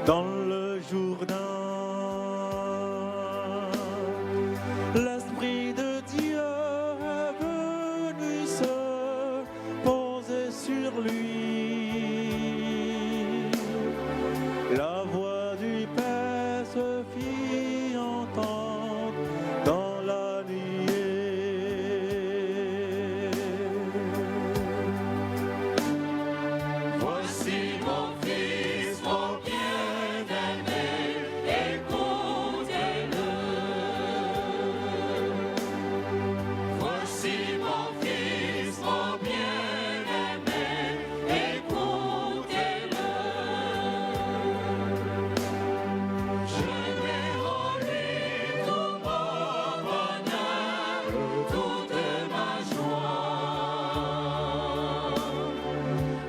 dans le Jourdain. L'Esprit de Dieu est venu se poser sur lui. La voix du Père se fit entendre dans la nuée. Voici mon fils, mon bien-aimé, écoutez-le. Voici mon fils, mon bien-aimé, écoutez-le. Je mets en lui tout mon bonheur, toute ma joie.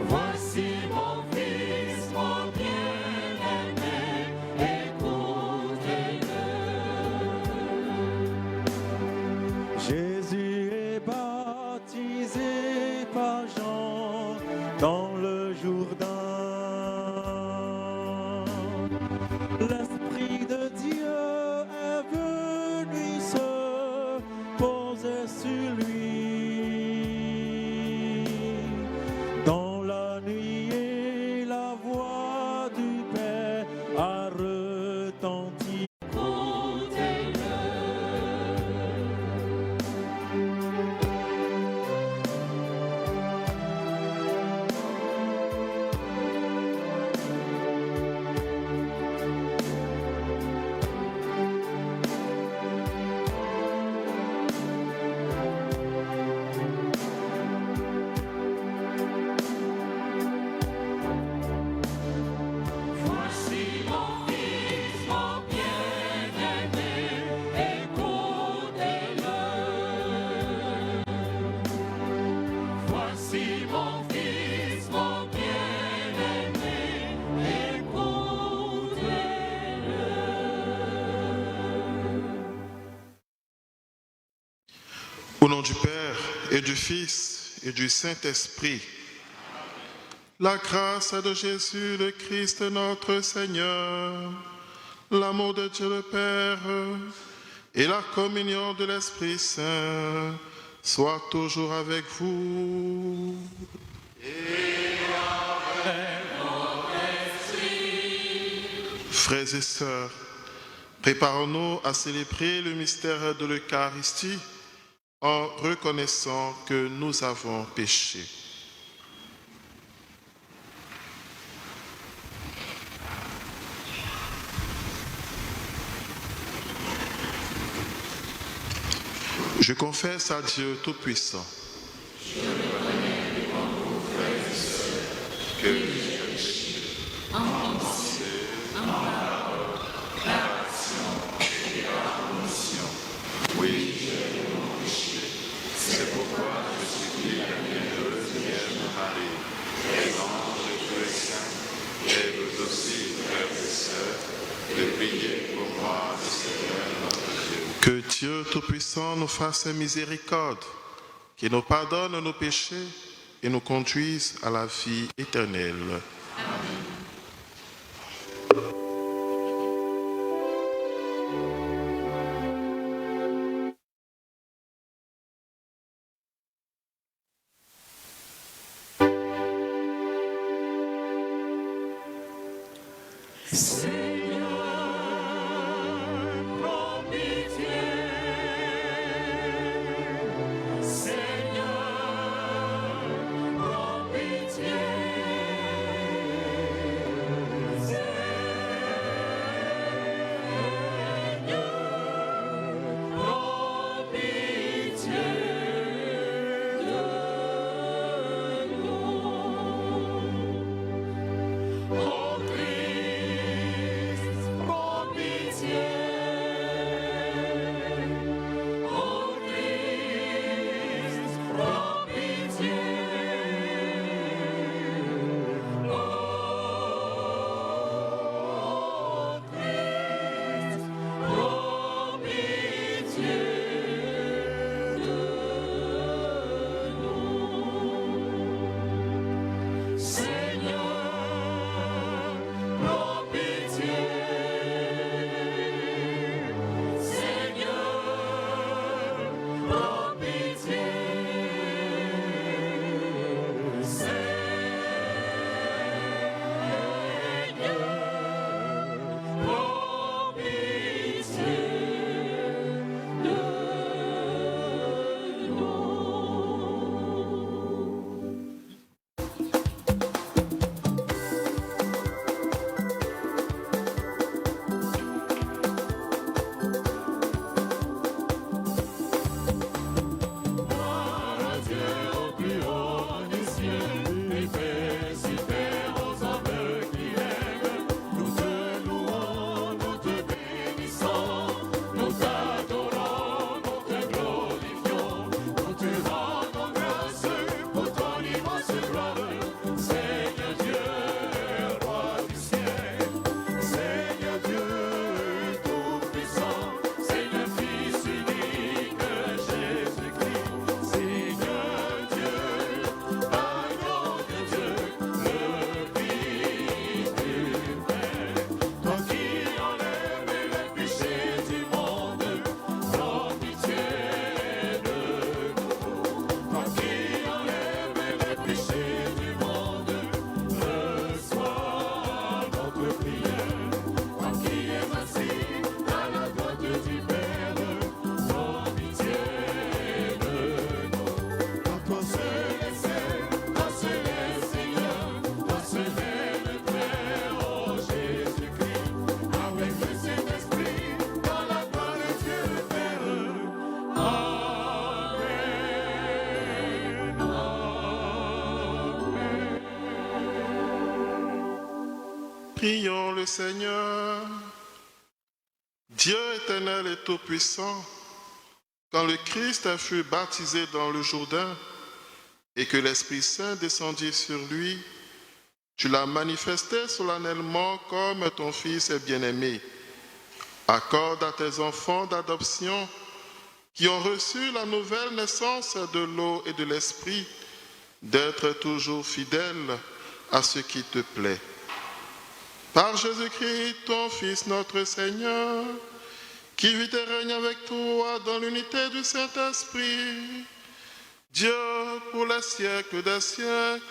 Voici mon fils, mon bien-aimé, écoutez-le. Jésus est baptisé par Jean dans le Jourdain. L'Esprit de Dieu est venu se poser sur lui. Dans la nuée, la voix du Père a retenti. Voici mon fils, mon bien-aimé, écoutez-le. Voici mon fils, mon bien-aimé, écoutez-le. Au nom du Père et du Fils et du Saint-Esprit, la grâce de Jésus le Christ notre Seigneur, l'amour de Dieu le Père et la communion de l'Esprit Saint soient toujours avec vous. Frères et sœurs, préparons-nous à célébrer le mystère de l'Eucharistie en reconnaissant que nous avons péché. Je confesse à Dieu Tout-Puissant que j'ai péché en pensée, en parole, par action et par omission. Oui, j'ai péché. C'est pourquoi je supplie la bienheureuse Vierge Marie, les anges et tous les saints, et vous aussi, frères et sœurs, de prier pour moi, le Seigneur notre Dieu. Que Dieu Tout-Puissant nous fasse miséricorde, qu'il nous pardonne nos péchés et nous conduise à la vie éternelle. Prends pitié, Seigneur, prends pitié, Seigneur, prends pitié de nous. On prie Prions le Seigneur. Dieu éternel et tout-puissant, quand le Christ fut baptisé dans le Jourdain et que l'Esprit Saint descendit sur lui, tu l'as manifesté solennellement comme ton Fils bien-aimé. Accorde à tes enfants d'adoption qui ont reçu la nouvelle naissance de l'eau et de l'Esprit d'être toujours fidèles à ce qui te plaît. Par Jésus-Christ, ton Fils, notre Seigneur, qui vit et règne avec toi dans l'unité du Saint-Esprit, Dieu pour les siècles des siècles.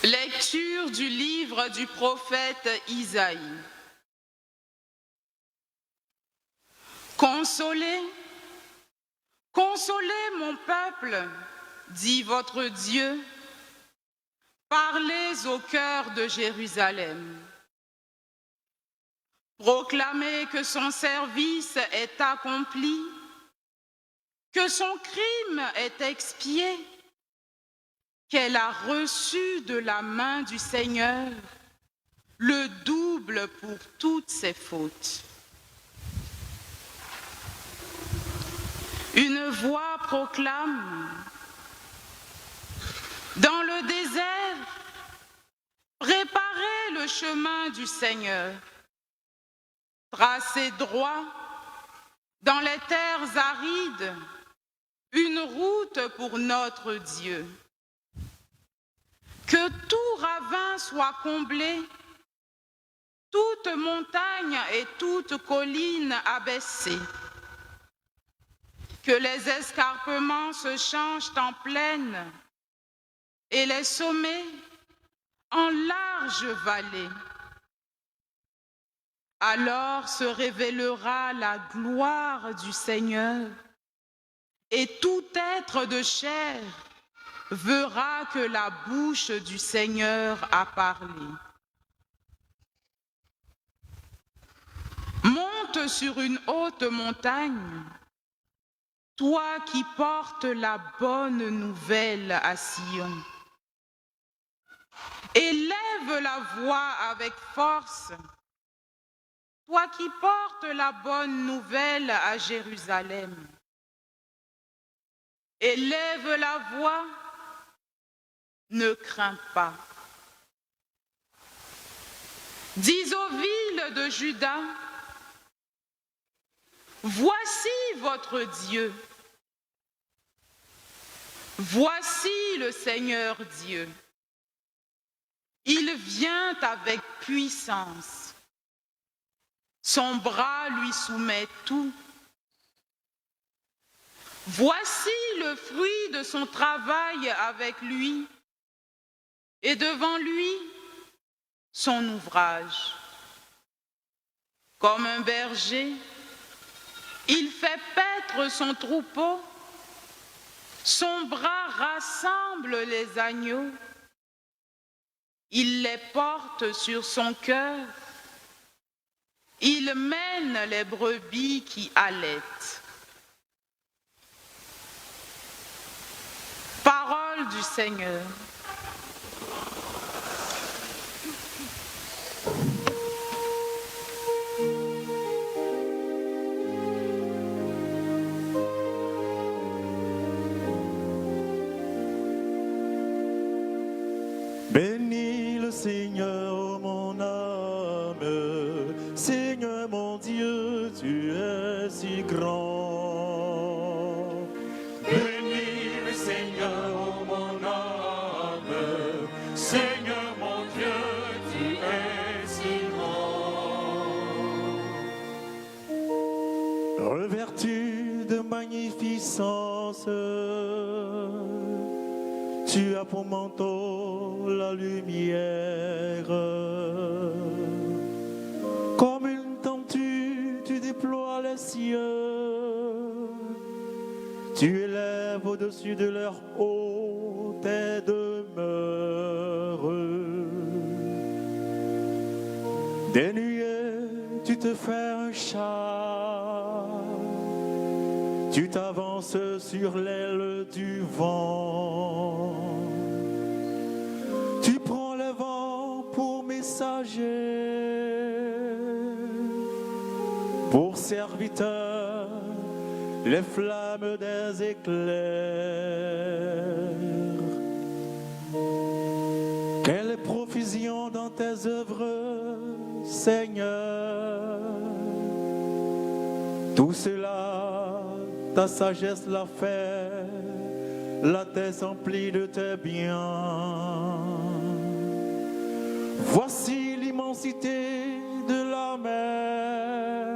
Lecture du livre du prophète Isaïe. Consolez, consolez mon peuple, dit votre Dieu. Parlez au cœur de Jérusalem. Proclamez que son service est accompli, que son crime est expié, qu'elle a reçu de la main du Seigneur le double pour toutes ses fautes. Une voix proclame, dans le désert, préparez le chemin du Seigneur, tracez droit dans les terres arides, une route pour notre Dieu. Que tout ravin soit comblé, toute montagne et toute colline abaissée. Que les escarpements se changent en plaine et les sommets en larges vallées. Alors se révélera la gloire du Seigneur et tout être de chair verra que la bouche du Seigneur a parlé. Monte sur une haute montagne, toi qui portes la bonne nouvelle à Sion. Élève la voix avec force, toi qui portes la bonne nouvelle à Jérusalem. Élève la voix, ne crains pas. Dis aux villes de Juda, voici votre Dieu. Voici le Seigneur Dieu. Il vient avec puissance. Son bras lui soumet tout. Voici le fruit de son travail avec lui, et devant lui, son ouvrage. Comme un berger, il fait paître son troupeau, son bras rassemble les agneaux, il les porte sur son cœur, il mène les brebis qui allaitent. Parole du Seigneur. Bénis le Seigneur, mon âme, Seigneur mon Dieu, tu es si grand. Bénis le Seigneur, mon âme, Seigneur mon Dieu, tu es si grand. Revêtu de magnificence, tu as pour manteau la lumière. Tu élèves au-dessus de leur haute demeure. Des nuées, tu te fais un chat. Tu t'avances sur l'aile du vent. Tu prends le vent pour messager, pour serviteur, les flammes des éclairs. Quelle profusion dans tes œuvres, Seigneur. Tout cela, ta sagesse l'a fait, la terre s'emplit de tes biens. Voici l'immensité de la mer,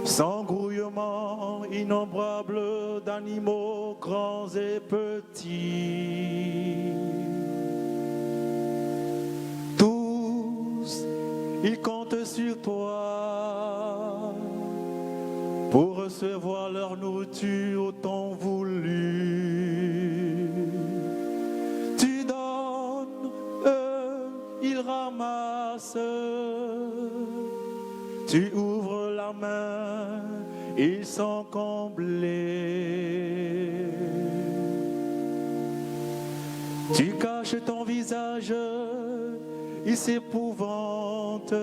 sans grouillement innombrable d'animaux grands et petits. Tous, ils comptent sur toi pour recevoir leur nourriture au temps voulu. Tu donnes, eux, ils ramassent. Tu ouvres la main, ils sont comblés. Tu caches ton visage, ils s'épouvantent.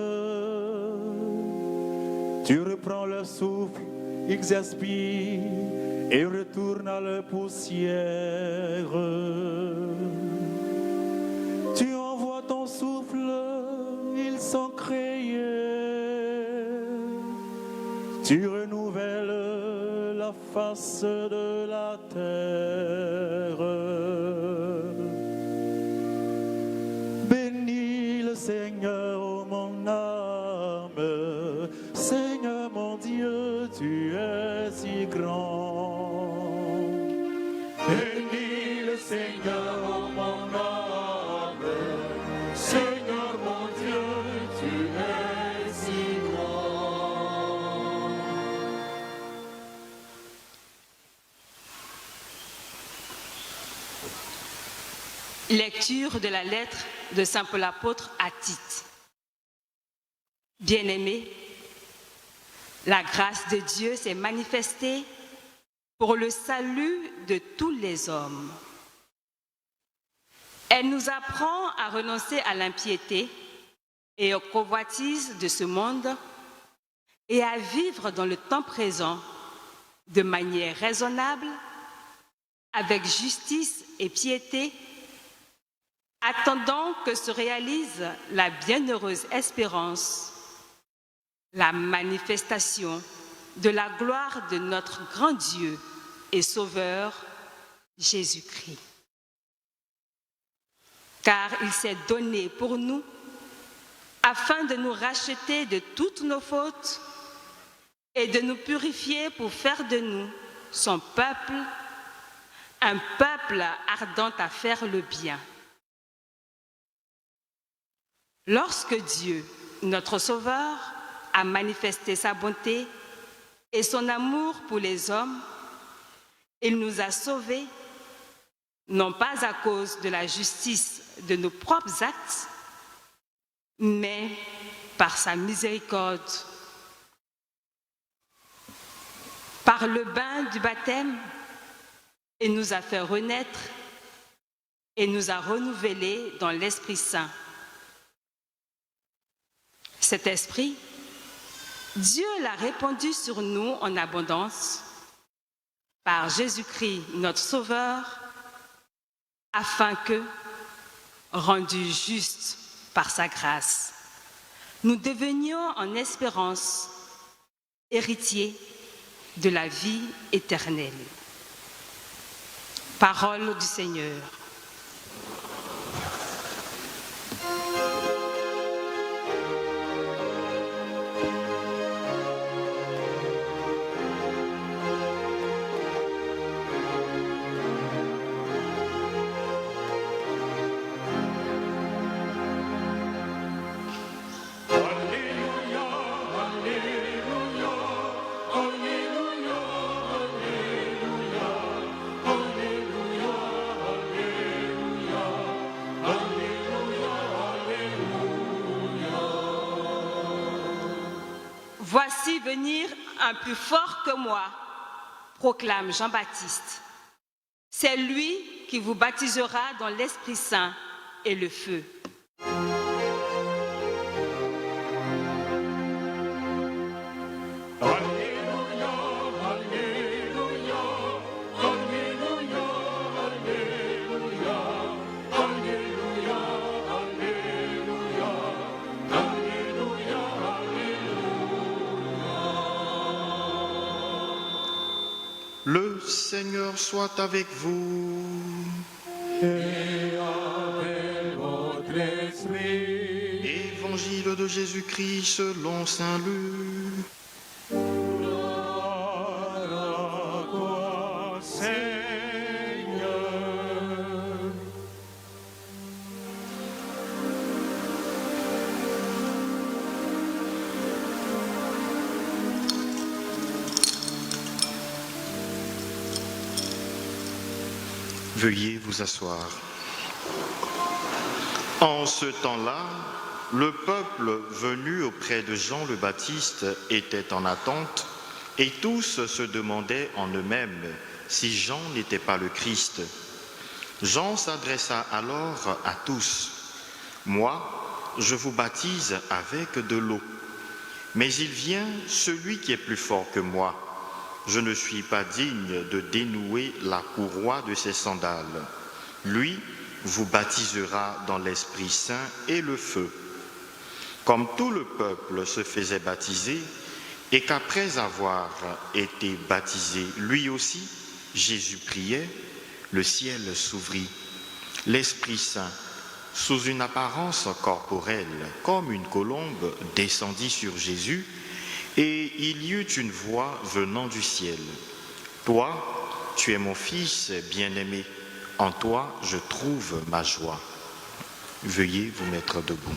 Tu reprends leur souffle, ils expirent et retournent à leur poussière. Tu envoies ton souffle, ils sont créés. Tu renouvelles la face de la terre. Bénis le Seigneur, ô mon âme. Seigneur mon Dieu, tu es si grand. Bénis le Seigneur, ô mon âme. Seigneur mon Dieu, tu es si grand. Lecture de la lettre de Saint Paul apôtre à Tite. Bien-aimés, la grâce de Dieu s'est manifestée pour le salut de tous les hommes. Elle nous apprend à renoncer à l'impiété et aux convoitises de ce monde et à vivre dans le temps présent de manière raisonnable, avec justice et piété, attendant que se réalise la bienheureuse espérance, la manifestation de la gloire de notre grand Dieu et Sauveur, Jésus-Christ. Car il s'est donné pour nous, afin de nous racheter de toutes nos fautes et de nous purifier pour faire de nous, son peuple, un peuple ardent à faire le bien. Lorsque Dieu, notre Sauveur, a manifesté sa bonté et son amour pour les hommes, il nous a sauvés, non pas à cause de la justice de nos propres actes, mais par sa miséricorde. Par le bain du baptême, il nous a fait renaître et nous a renouvelés dans l'Esprit Saint. Cet esprit, Dieu l'a répandu sur nous en abondance par Jésus-Christ, notre Sauveur, afin que, rendus justes par sa grâce, nous devenions en espérance héritiers de la vie éternelle. Parole du Seigneur. Alléluia, Alléluia, Alléluia, Alléluia. Voici venir un plus fort que moi, proclame Jean-Baptiste. C'est lui qui vous baptisera dans l'Esprit Saint et le feu. Le Seigneur soit avec vous. Et avec votre esprit. Évangile de Jésus-Christ selon saint Luc. Gloire à toi, Seigneur. Veuillez vous asseoir. En ce temps-là, le peuple venu auprès de Jean le Baptiste était en attente et tous se demandaient en eux-mêmes si Jean n'était pas le Christ. Jean s'adressa alors à tous. « Moi, je vous baptise avec de l'eau, mais il vient celui qui est plus fort que moi. Je ne suis pas digne de dénouer la courroie de ses sandales. Lui vous baptisera dans l'Esprit Saint et le feu. » Comme tout le peuple se faisait baptiser, et qu'après avoir été baptisé lui aussi, Jésus priait, le ciel s'ouvrit. L'Esprit Saint, sous une apparence corporelle, comme une colombe, descendit sur Jésus, et il y eut une voix venant du ciel. « Toi, tu es mon Fils bien-aimé, en toi je trouve ma joie. » Veuillez vous mettre debout.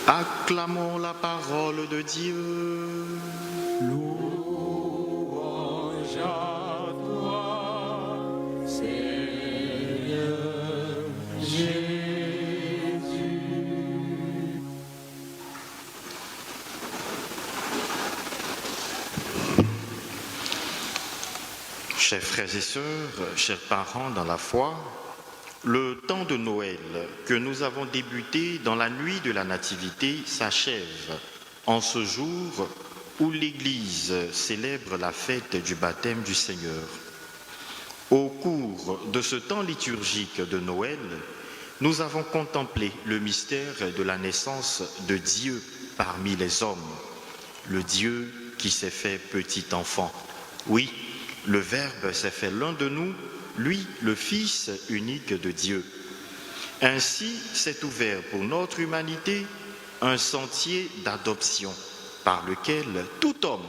Acclamons la parole de Dieu. Louange à toi, Seigneur Jésus. Chers frères et sœurs, chers parents dans la foi, le temps de Noël que nous avons débuté dans la nuit de la Nativité s'achève en ce jour où l'Église célèbre la fête du baptême du Seigneur. Au cours de ce temps liturgique de Noël, nous avons contemplé le mystère de la naissance de Dieu parmi les hommes, le Dieu qui s'est fait petit enfant. Oui, le Verbe s'est fait l'un de nous, lui, le Fils unique de Dieu. Ainsi s'est ouvert pour notre humanité un sentier d'adoption par lequel tout homme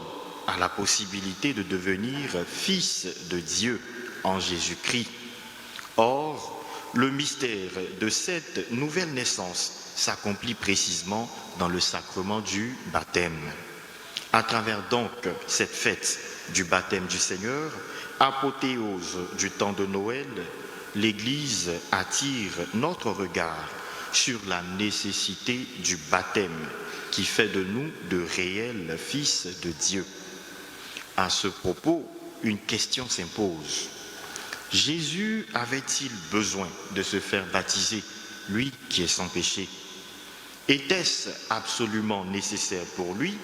a la possibilité de devenir fils de Dieu en Jésus-Christ. Or, le mystère de cette nouvelle naissance s'accomplit précisément dans le sacrement du baptême. À travers donc cette fête du baptême du Seigneur, apothéose du temps de Noël, l'Église attire notre regard sur la nécessité du baptême qui fait de nous de réels fils de Dieu. À ce propos, une question s'impose. Jésus avait-il besoin de se faire baptiser, lui qui est sans péché? Était-ce absolument nécessaire pour lui?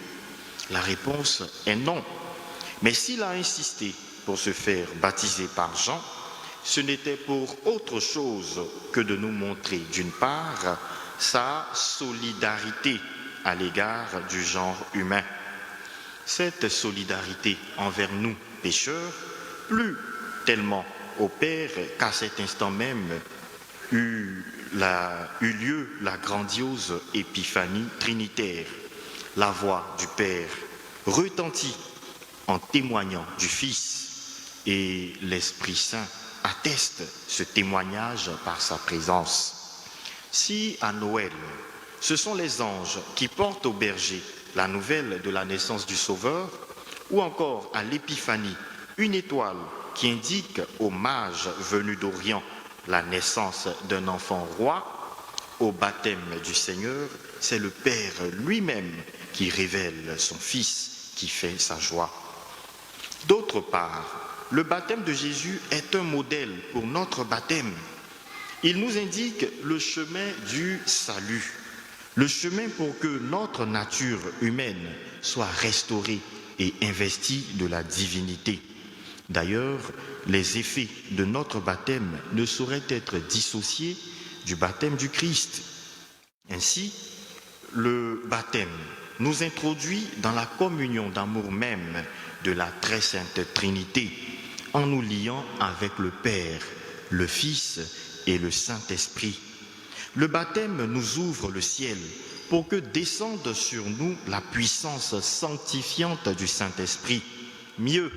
La réponse est non. Mais s'il a insisté pour se faire baptiser par Jean, ce n'était pour autre chose que de nous montrer, d'une part, sa solidarité à l'égard du genre humain. Cette solidarité envers nous, pécheurs, plus tellement au Père qu'à cet instant même eut lieu la grandiose épiphanie trinitaire. La voix du Père retentit en témoignant du Fils, et l'Esprit Saint atteste ce témoignage par sa présence. Si à Noël, ce sont les anges qui portent au berger la nouvelle de la naissance du Sauveur, ou encore à l'Épiphanie, une étoile qui indique aux mages venus d'Orient la naissance d'un enfant roi, au baptême du Seigneur, c'est le Père lui-même qui révèle son Fils, qui fait sa joie. D'autre part, le baptême de Jésus est un modèle pour notre baptême. Il nous indique le chemin du salut, le chemin pour que notre nature humaine soit restaurée et investie de la divinité. D'ailleurs, les effets de notre baptême ne sauraient être dissociés du baptême du Christ. Ainsi, le baptême nous introduit dans la communion d'amour même de la très sainte Trinité, en nous liant avec le Père, le Fils et le Saint-Esprit. Le baptême nous ouvre le ciel pour que descende sur nous la puissance sanctifiante du Saint-Esprit. Mieux,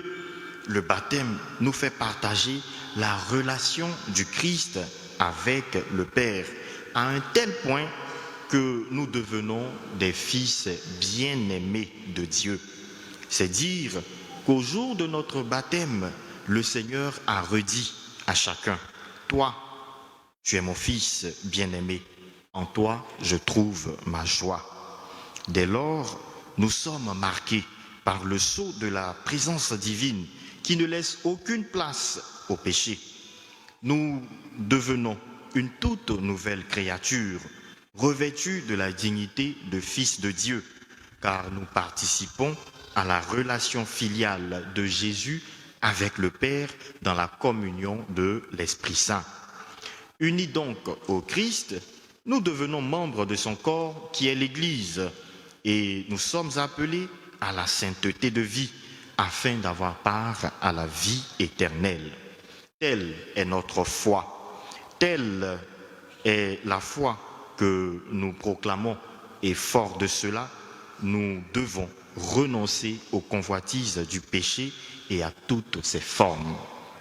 le baptême nous fait partager la relation du Christ avec le Père, à un tel point que nous devenons des fils bien-aimés de Dieu. C'est dire qu'au jour de notre baptême, le Seigneur a redit à chacun, « Toi, tu es mon fils bien-aimé, en toi je trouve ma joie. » Dès lors, nous sommes marqués par le sceau de la présence divine qui ne laisse aucune place au péché. Nous devenons une toute nouvelle créature, revêtue de la dignité de fils de Dieu, car nous participons à la relation filiale de Jésus avec le Père dans la communion de l'Esprit Saint. Unis donc au Christ, nous devenons membres de son corps qui est l'Église et nous sommes appelés à la sainteté de vie afin d'avoir part à la vie éternelle. Telle est notre foi, telle est la foi que nous proclamons et fort de cela, nous devons renoncer aux convoitises du péché et à toutes ses formes.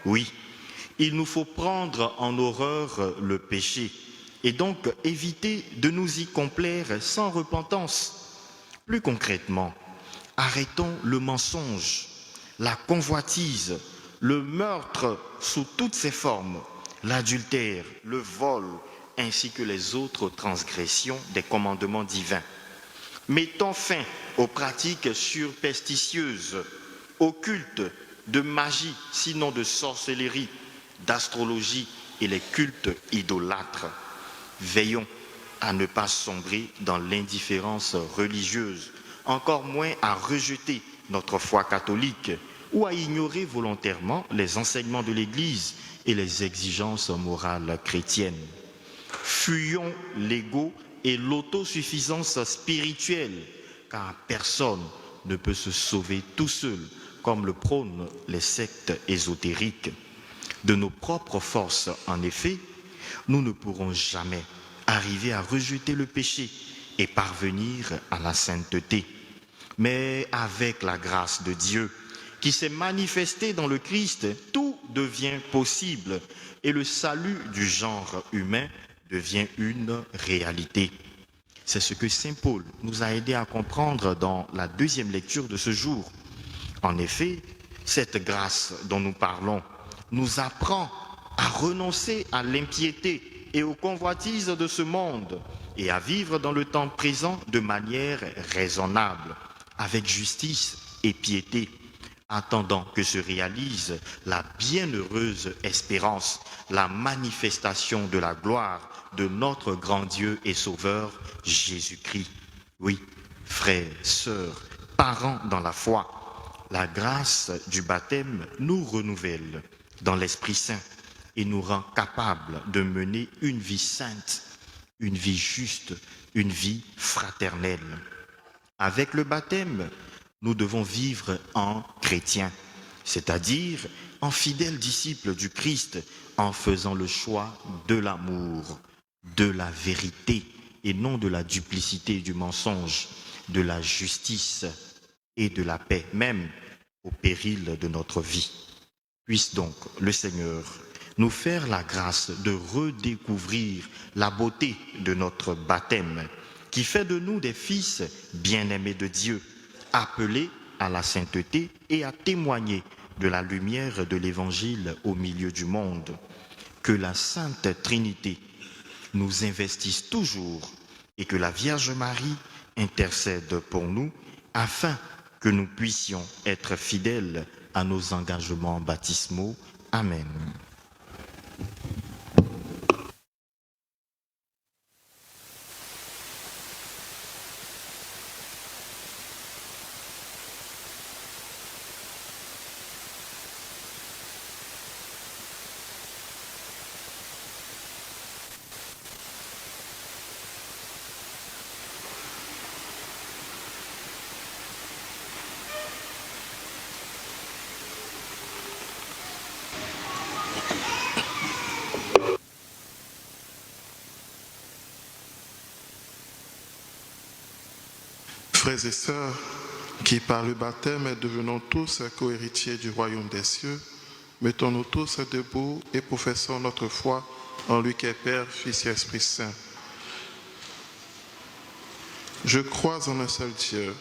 Oui, il nous faut prendre en horreur le péché et donc éviter de nous y complaire sans repentance. Plus concrètement, arrêtons le mensonge, la convoitise, le meurtre sous toutes ses formes, l'adultère, le vol, ainsi que les autres transgressions des commandements divins. Mettons fin aux pratiques superstitieuses, aux cultes de magie, sinon de sorcellerie, d'astrologie et les cultes idolâtres. Veillons à ne pas sombrer dans l'indifférence religieuse, encore moins à rejeter notre foi catholique ou à ignorer volontairement les enseignements de l'Église et les exigences morales chrétiennes. Fuyons l'ego et l'autosuffisance spirituelle, car personne ne peut se sauver tout seul, comme le prônent les sectes ésotériques. De nos propres forces, en effet, nous ne pourrons jamais arriver à rejeter le péché et parvenir à la sainteté. Mais avec la grâce de Dieu, qui s'est manifestée dans le Christ, tout devient possible et le salut du genre humain devient une réalité. C'est ce que saint Paul nous a aidé à comprendre dans la deuxième lecture de ce jour. En effet, cette grâce dont nous parlons nous apprend à renoncer à l'impiété et aux convoitises de ce monde et à vivre dans le temps présent de manière raisonnable, avec justice et piété, attendant que se réalise la bienheureuse espérance, la manifestation de la gloire de notre grand Dieu et Sauveur, Jésus-Christ. Oui, frères, sœurs, parents dans la foi, la grâce du baptême nous renouvelle dans l'Esprit Saint et nous rend capables de mener une vie sainte, une vie juste, une vie fraternelle. Avec le baptême, nous devons vivre en chrétiens, c'est-à-dire en fidèles disciples du Christ, en faisant le choix de l'amour, de la vérité et non de la duplicité et du mensonge, de la justice et de la paix, même au péril de notre vie. Puisse donc le Seigneur nous faire la grâce de redécouvrir la beauté de notre baptême, qui fait de nous des fils bien-aimés de Dieu, appelés à la sainteté et à témoigner de la lumière de l'Évangile au milieu du monde. Que la Sainte Trinité, nous investisse toujours et que la Vierge Marie intercède pour nous afin que nous puissions être fidèles à nos engagements baptismaux. Amen. Frères et sœurs, qui par le baptême devenons tous co-héritiers du royaume des cieux, mettons-nous tous debout et professons notre foi en lui qui est Père, Fils et Esprit Saint. Je crois en un seul Dieu.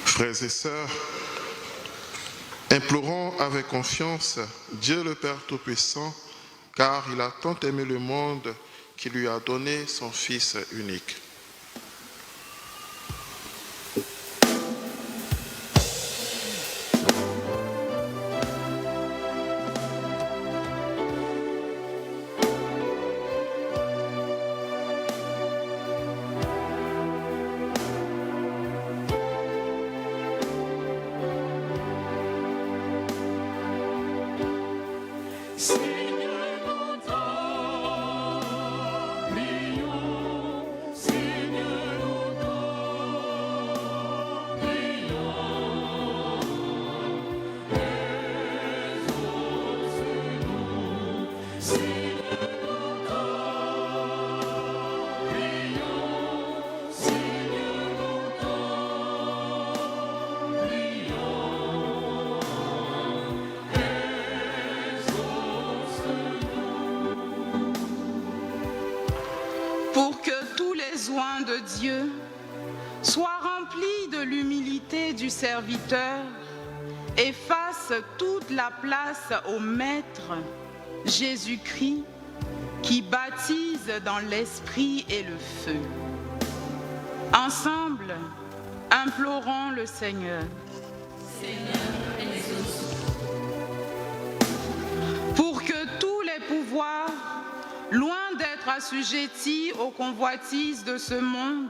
Frères et sœurs, implorons avec confiance Dieu le Père Tout-Puissant, car il a tant aimé le monde qu'il lui a donné son Fils unique. Pour que tous les oins de Dieu soient remplis de l'humilité du serviteur et fassent toute la place au Maître Jésus-Christ qui baptise dans l'esprit et le feu. Ensemble, implorons le Seigneur. Pour que tous les pouvoirs, loin d'être assujettis aux convoitises de ce monde,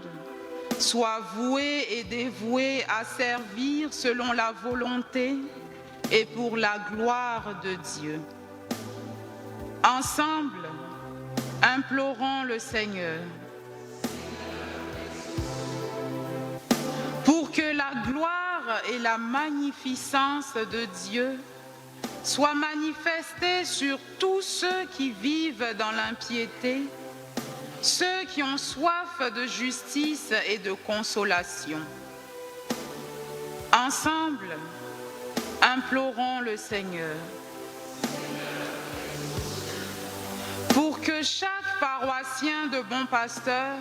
soient voués et dévoués à servir selon la volonté et pour la gloire de Dieu. Ensemble, implorons le Seigneur. Pour que la gloire et la magnificence de Dieu soient manifestées sur tous ceux qui vivent dans l'impiété, ceux qui ont soif de justice et de consolation. Ensemble, implorons le Seigneur. Pour que chaque paroissien de Bon Pasteur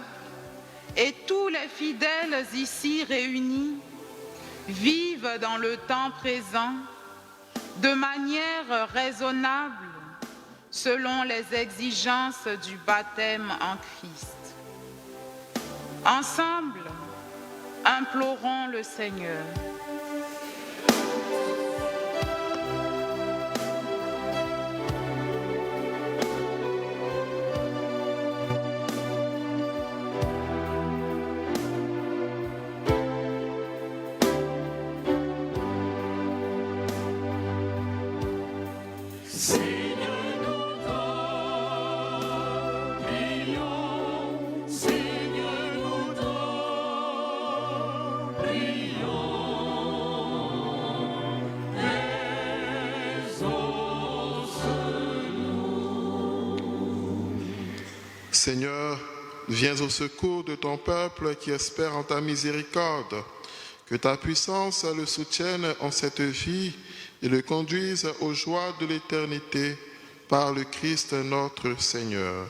et tous les fidèles ici réunis vivent dans le temps présent de manière raisonnable selon les exigences du baptême en Christ. Ensemble, implorons le Seigneur. Seigneur, viens au secours de ton peuple qui espère en ta miséricorde. Que ta puissance le soutienne en cette vie et le conduise aux joies de l'éternité par le Christ notre Seigneur.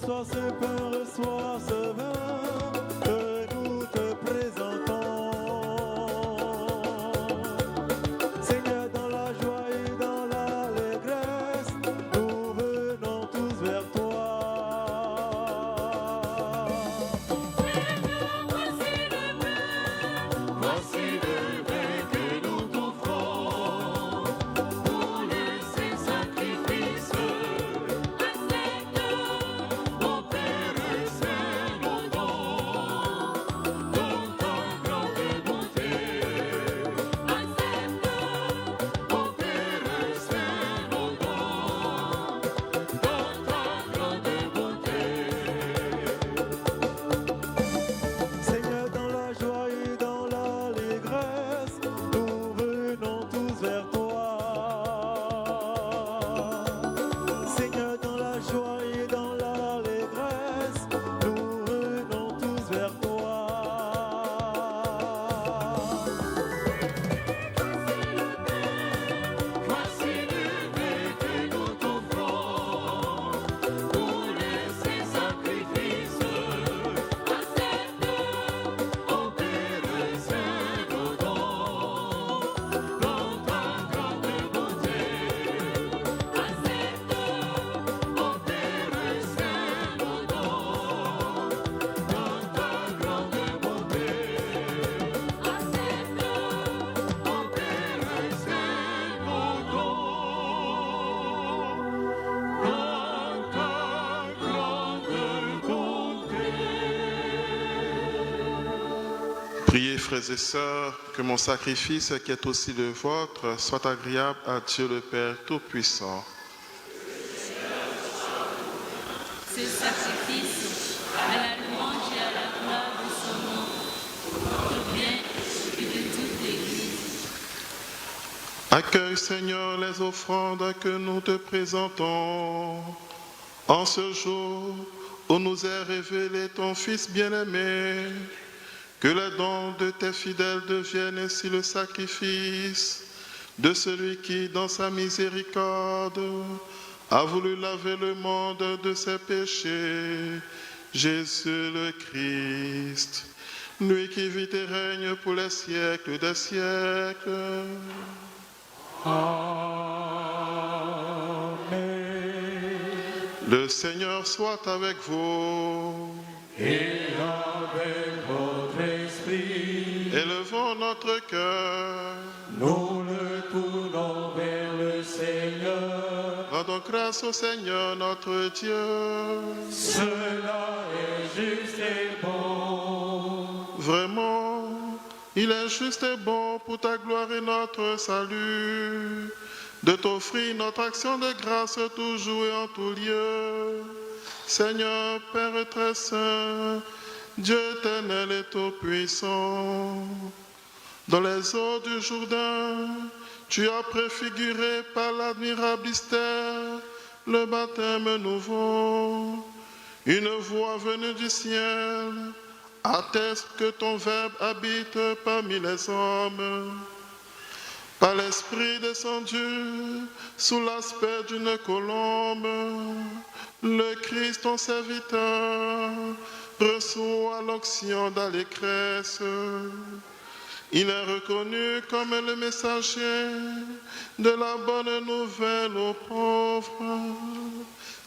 Reçois ce pain, reçois ce vin que nous te présentons. Seigneur, dans la joie et dans l'allégresse, nous venons tous vers toi. Voici le pain que nous t'offrons pour le saint sacrifice. Accepte, ô Père Saint, nos dons, dans ta grande bonté. Accepte, ô Père Saint, nos dons, dans ta grande bonté. Seigneur, dans la joie et dans l'allégresse, nous venons tous vers toi. Seigneur, dans la joie et dans l'allégresse, nous venons tous vers toi. Voici le pain que nous t'offrons pour le saint sacrifice. Accepte, ô Père Saint, nos dons, dans ta grande bonté. Accepte, ô Père Saint, nos dons, dans ta grande bonté. Accepte, ô Père Saint, nos dons, dans ta grande bonté. Priez, frères et sœurs, que mon sacrifice, qui est aussi le vôtre, soit agréable à Dieu le Père Tout-Puissant. Ce sacrifice à la louange et à la gloire de son nom, pour le bien et de toute l'Église. Accueille, Seigneur, les offrandes que nous te présentons. En ce jour où nous est révélé ton Fils bien-aimé, que les dons de tes fidèles deviennent ainsi le sacrifice de celui qui, dans sa miséricorde, a voulu laver le monde de ses péchés, Jésus le Christ, lui qui vit et règne pour les siècles des siècles. Le Seigneur soit avec vous. Et avec votre esprit, Élevons notre cœur. nous le tournons vers le Seigneur. Rendons grâce au Seigneur notre Dieu. Cela est juste et bon. Vraiment, il est juste et bon pour ta gloire et notre salut, de t'offrir notre action de grâce toujours et en tout lieu. Seigneur, Père très saint, Dieu éternel et tout-puissant, dans les eaux du Jourdain, tu as préfiguré par l'admirable mystère le baptême nouveau. Une voix venue du ciel atteste que ton Verbe habite parmi les hommes. Par l'Esprit descendu, sous l'aspect d'une colombe, le Christ, ton serviteur, reçoit l'onction d'allégresse. Il est reconnu comme le messager de la bonne nouvelle aux pauvres.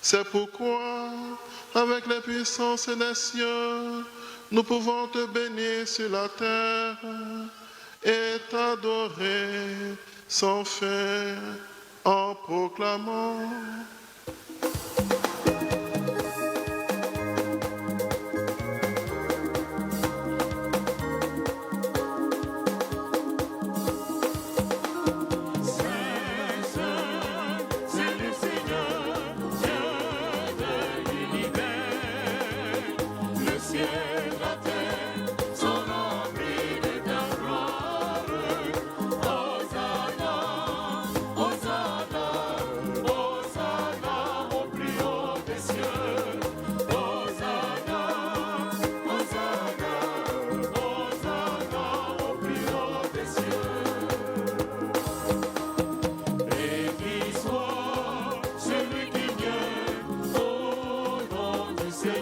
C'est pourquoi, avec les puissances des cieux, nous pouvons te bénir sur la terre et t'adorer sans fin en proclamant. Hosanna, Hosanna, Toi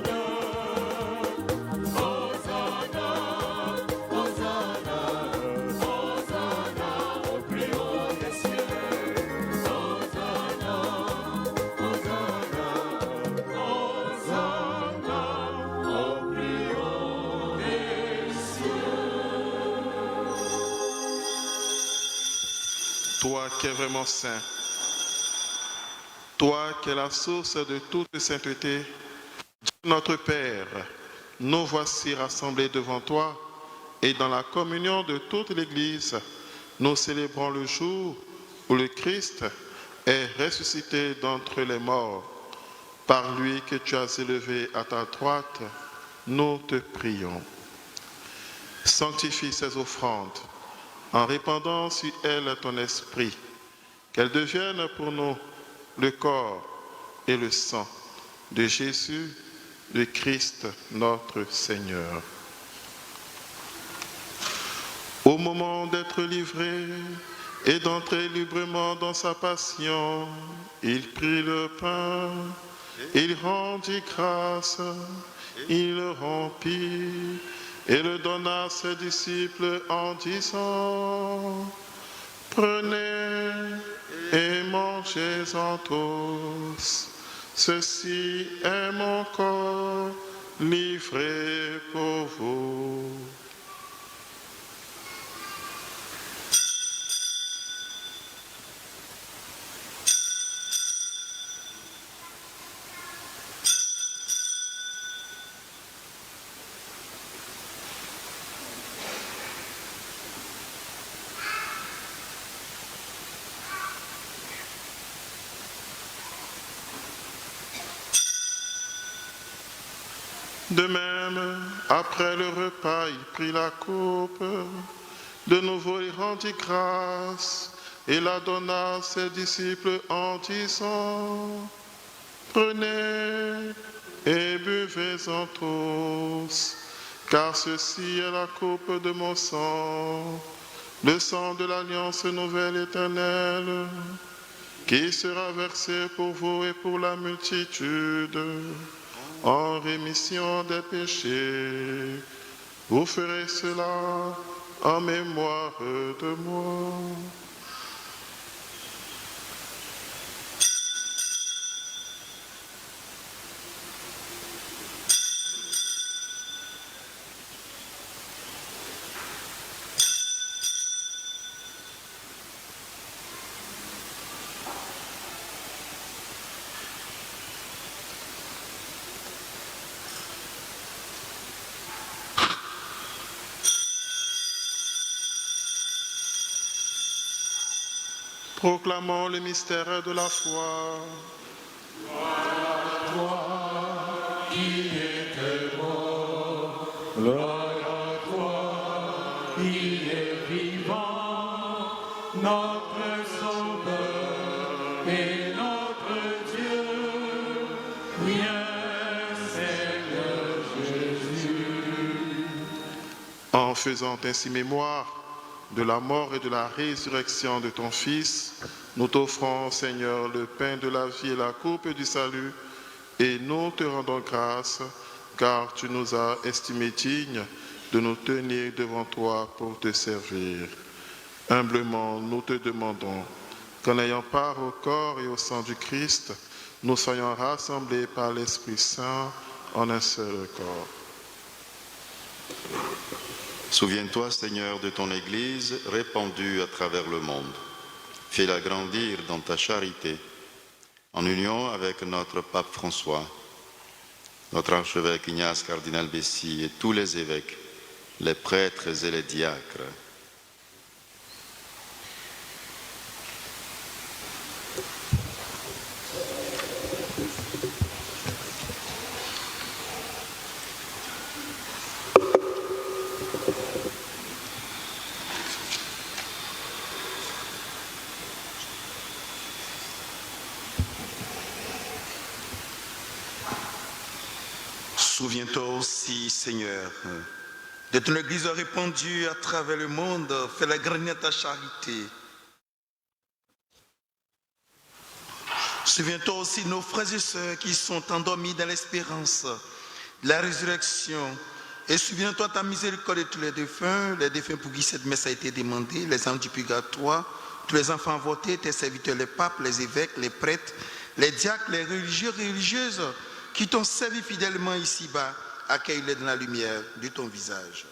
qui es vraiment saint, toi qui es la source de toute sainteté, Dieu notre Père, nous voici rassemblés devant toi et dans la communion de toute l'Église, nous célébrons le jour où le Christ est ressuscité d'entre les morts. Par lui que tu as élevé à ta droite, nous te prions. Sanctifie ces offrandes en répandant sur elles ton esprit, qu'elles deviennent pour nous le corps et le sang de Jésus, le Christ, notre Seigneur. Au moment d'être livré et d'entrer librement dans sa passion, il prit le pain, il rendit grâce, il le rompit et le donna à ses disciples en disant: prenez et mangez-en tous. Ceci est mon corps livré pour vous. De même, après le repas, il prit la coupe. De nouveau, il rendit grâce et la donna à ses disciples en disant: prenez et buvez-en tous, car ceci est la coupe de mon sang, le sang de l'alliance nouvelle éternelle, qui sera versé pour vous et pour la multitude, en rémission des péchés. Vous ferez cela en mémoire de moi. Proclamons le mystère de la foi. Toi qui étais mort, gloire à toi qui es vivant, notre Sauveur et notre Dieu. Viens, Seigneur Jésus. En faisant ainsi mémoire de la mort et de la résurrection de ton Fils, nous t'offrons, Seigneur, le pain de la vie et la coupe du salut, et nous te rendons grâce, car tu nous as estimés dignes de nous tenir devant toi pour te servir. Humblement, nous te demandons qu'en ayant part au corps et au sang du Christ, nous soyons rassemblés par l'Esprit Saint en un seul corps. Souviens-toi, Seigneur, de ton Église répandue à travers le monde. Fais-la grandir dans ta charité, en union avec notre pape François, notre archevêque Ignace cardinal Bessy et tous les évêques, les prêtres et les diacres. Souviens-toi aussi, Seigneur, de ton Église répandue à travers le monde. Fais-la grandir ta charité. Souviens-toi aussi de nos frères et sœurs qui sont endormis dans l'espérance de la résurrection. Et souviens-toi de ta miséricorde de tous les défunts pour qui cette messe a été demandée, les âmes du purgatoire, tous les enfants votés, tes serviteurs, les papes, les évêques, les prêtres, les diacres, les religieux et religieuses qui t'ont servi fidèlement ici-bas, accueille-les dans la lumière de ton visage.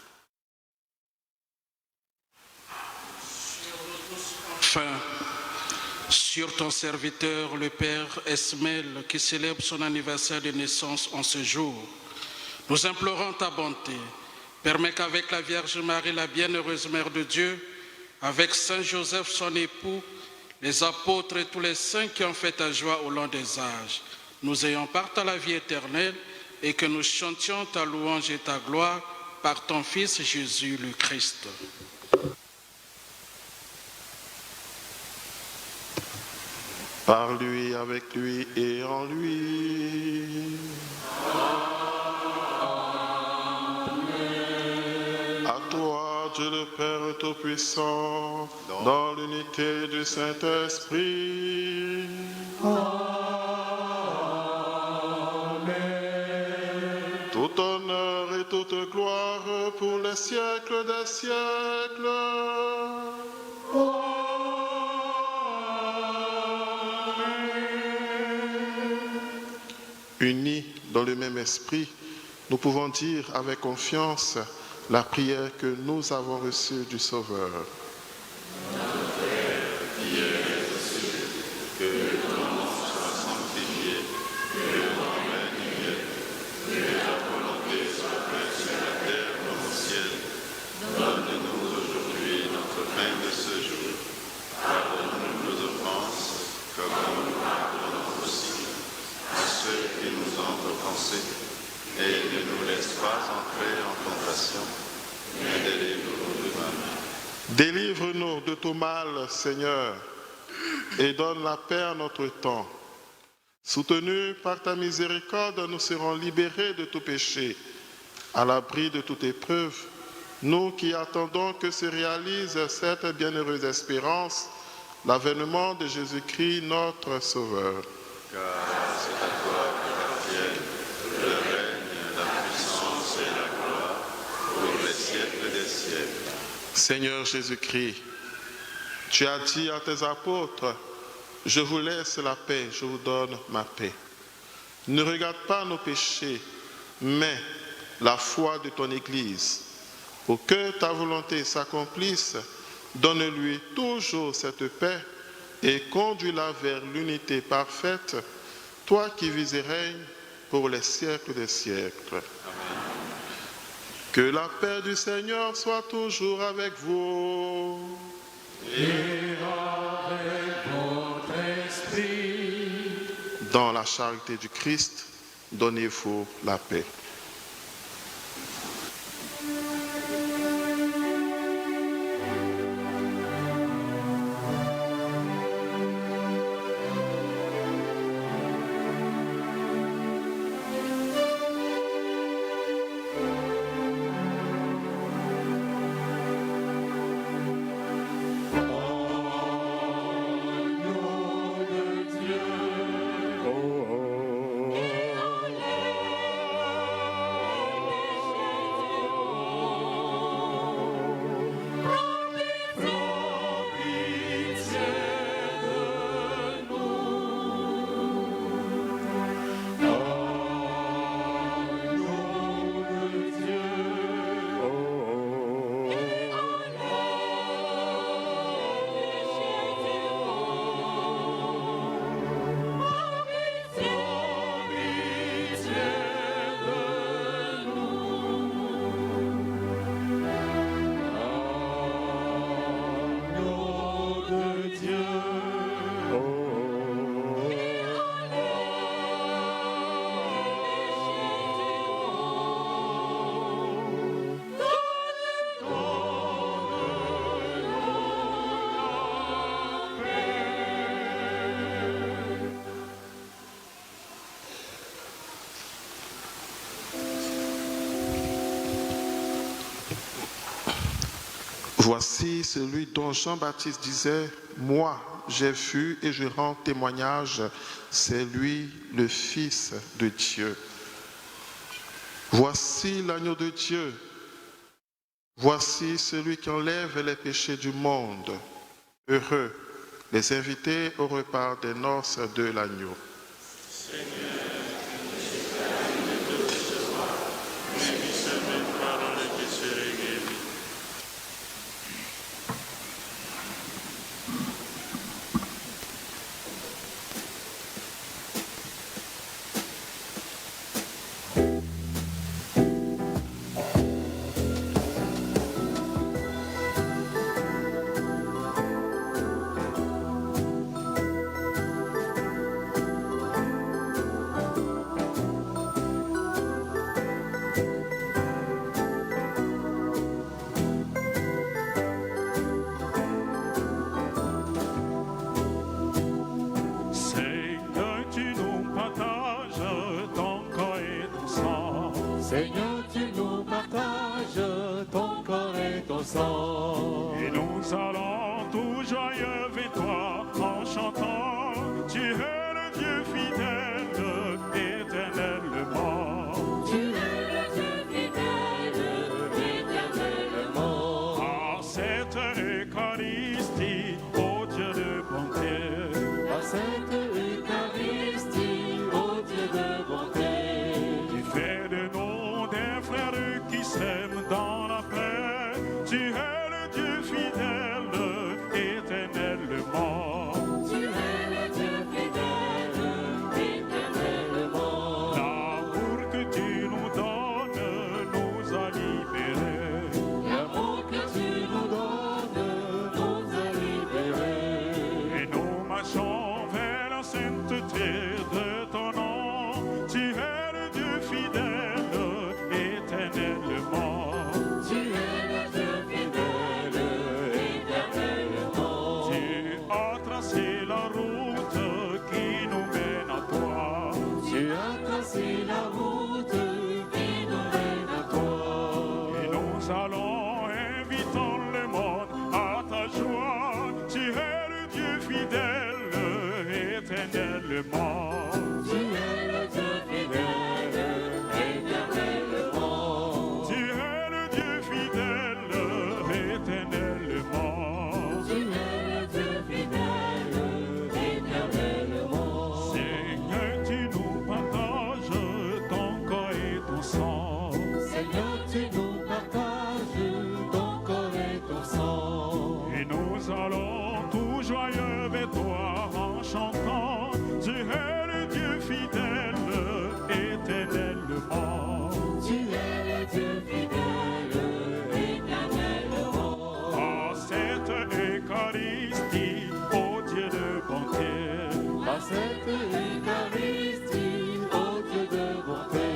Enfin, sur ton serviteur, le Père Esmel, qui célèbre son anniversaire de naissance en ce jour, nous implorons ta bonté. Permets qu'avec la Vierge Marie, la bienheureuse Mère de Dieu, avec Saint Joseph, son époux, les apôtres et tous les saints qui ont fait ta joie au long des âges, nous ayons part à la vie éternelle et que nous chantions ta louange et ta gloire par ton Fils Jésus le Christ. Par lui, avec lui et en lui. À toi, Dieu le Père Tout-Puissant, dans l'unité du Saint-Esprit. Tout honneur et toute gloire pour les siècles des siècles. Unis dans le même esprit, nous pouvons dire avec confiance la prière que nous avons reçue du Sauveur. Notre Père, qui es aux cieux, que ton nom soit sanctifié, que ton règne vienne, que ta volonté soit faite sur la terre comme au ciel. Donne-nous aujourd'hui notre pain de ce jour. Pardonne-nous nos offenses, comme nous pardonnons aussi à ceux qui nous ont offensés, et ne nous laisse pas entrer en tentation, mais délivre-nous du mal. Délivre-nous de tout mal, Seigneur, et donne la paix à notre temps. Soutenus par ta miséricorde, nous serons libérés de tout péché, à l'abri de toute épreuve, nous qui attendons que se réalise cette bienheureuse espérance, l'avènement de Jésus-Christ, notre Sauveur. Car c'est à toi qu'appartiennent le règne, la puissance et la gloire pour les siècles des siècles. Seigneur Jésus-Christ, tu as dit à tes apôtres, je vous laisse la paix, je vous donne ma paix. Ne regarde pas nos péchés, mais la foi de ton Église. Pour que ta volonté s'accomplisse, donne-lui toujours cette paix et conduis-la vers l'unité parfaite, toi qui vis et règnes pour les siècles des siècles. Amen. Que la paix du Seigneur soit toujours avec vous. Et avec votre esprit. Dans la charité du Christ, donnez-vous la paix. Voici celui dont Jean-Baptiste disait, moi, j'ai vu et je rends témoignage, c'est lui le Fils de Dieu. Voici l'agneau de Dieu. Voici celui qui enlève les péchés du monde. Heureux les invités au repas des noces de l'agneau. Seigneur, tu nous partages ton corps et ton sang. Et nous allons tout joyeux vers toi en chantant. Tu es le Dieu fidèle, éternellement. Tu es le Dieu fidèle, éternellement. À cette Eucharistie, ô Dieu de bonté. À cette Eucharistie, ô Dieu de bonté. Tu fais de nous des frères qui s'aiment dans la paix. Tu es le Dieu fidèle, éternellement. Tu es le Dieu fidèle, éternellement. L'amour que tu nous donnes nous a libérés. L'amour que tu nous donnes nous a libérés. Et nous marchons vers la sainteté de ton nom. Tu es le Dieu fidèle, éternellement. Tu es le Dieu fidèle, éternellement. Tu as tracé la route qui nous mène à toi. Tu as tracé la route qui nous mène à toi. Et nous allons invitons le monde à ta joie. Tu es le Dieu fidèle, éternellement. Tu es le Dieu fidèle, éternellement. Tu es le Dieu fidèle, éternellement. Tu es le Dieu fidèle, éternellement. Seigneur, tu nous partages ton corps et ton sang. Seigneur, tu nous partages ton corps et ton sang. Et nous allons tout joyeux vers toi en chantant. Tu es le Dieu fidèle, éternellement. Tu es le Dieu fidèle, éternellement. À cette Eucharistie, ô Dieu de bonté. À cette Eucharistie, ô Dieu de bonté.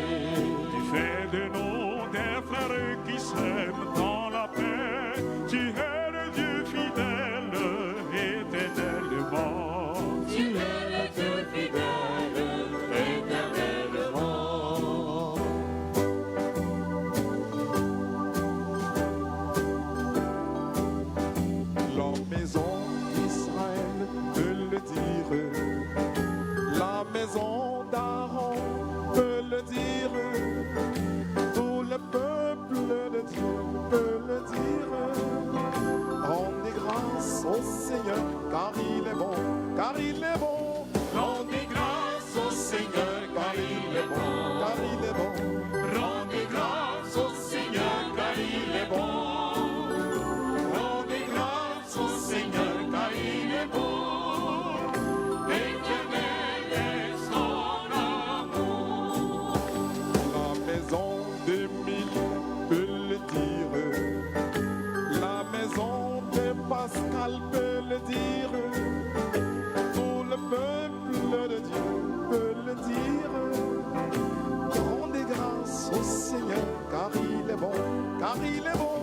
Tu fais de nous des frères qui s'aiment dans la paix. Tu es le Dieu fidèle, éternellement. Tu es le Dieu fidèle, éternellement. La maison d'Israël peut le dire, la maison d'Aaron peut le dire, tout le peuple de Dieu peut le dire. Rendez grâce au Seigneur, car il est bon, car il est bon. Rendez grâce au Seigneur, car il est bon, car il est bon. Rendez grâce au Seigneur, car il est bon. Rendez grâce au Seigneur, car il est bon. Éternel est son amour. La maison d'Émile peut le dire, la maison de Pascal peut le dire, tout le peuple de Dieu peut le dire. Rendez grâce au Seigneur, car il est bon, car il est bon,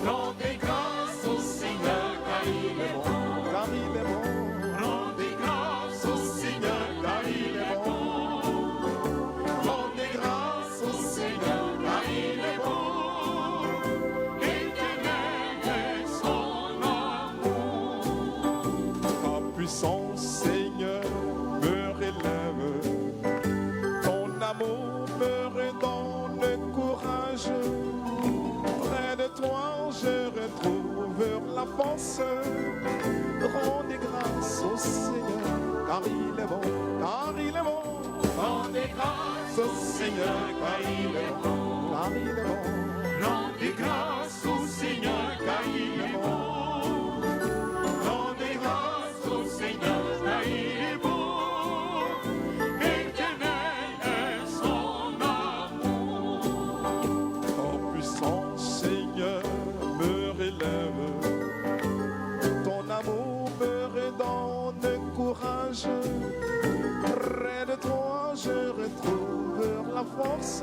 Rendez grâce au Seigneur, car il est bon. car il est bon. Rendez grâce au Seigneur, car il est bon. Rendez grâce au Seigneur, car il courage. Près de toi, je retrouve la force. Rendez grâce au Seigneur, car il est bon, car il est bon. Rendez grâce au Seigneur, car il est bon, car il est bon. Rendez grâce au Seigneur, car il est bon. Rendez grâce au Seigneur, car il est bon. Éternel est son amour. Oh puissant Seigneur, me relève. Ton amour me redonne courage. Près de toi, je retrouve la force.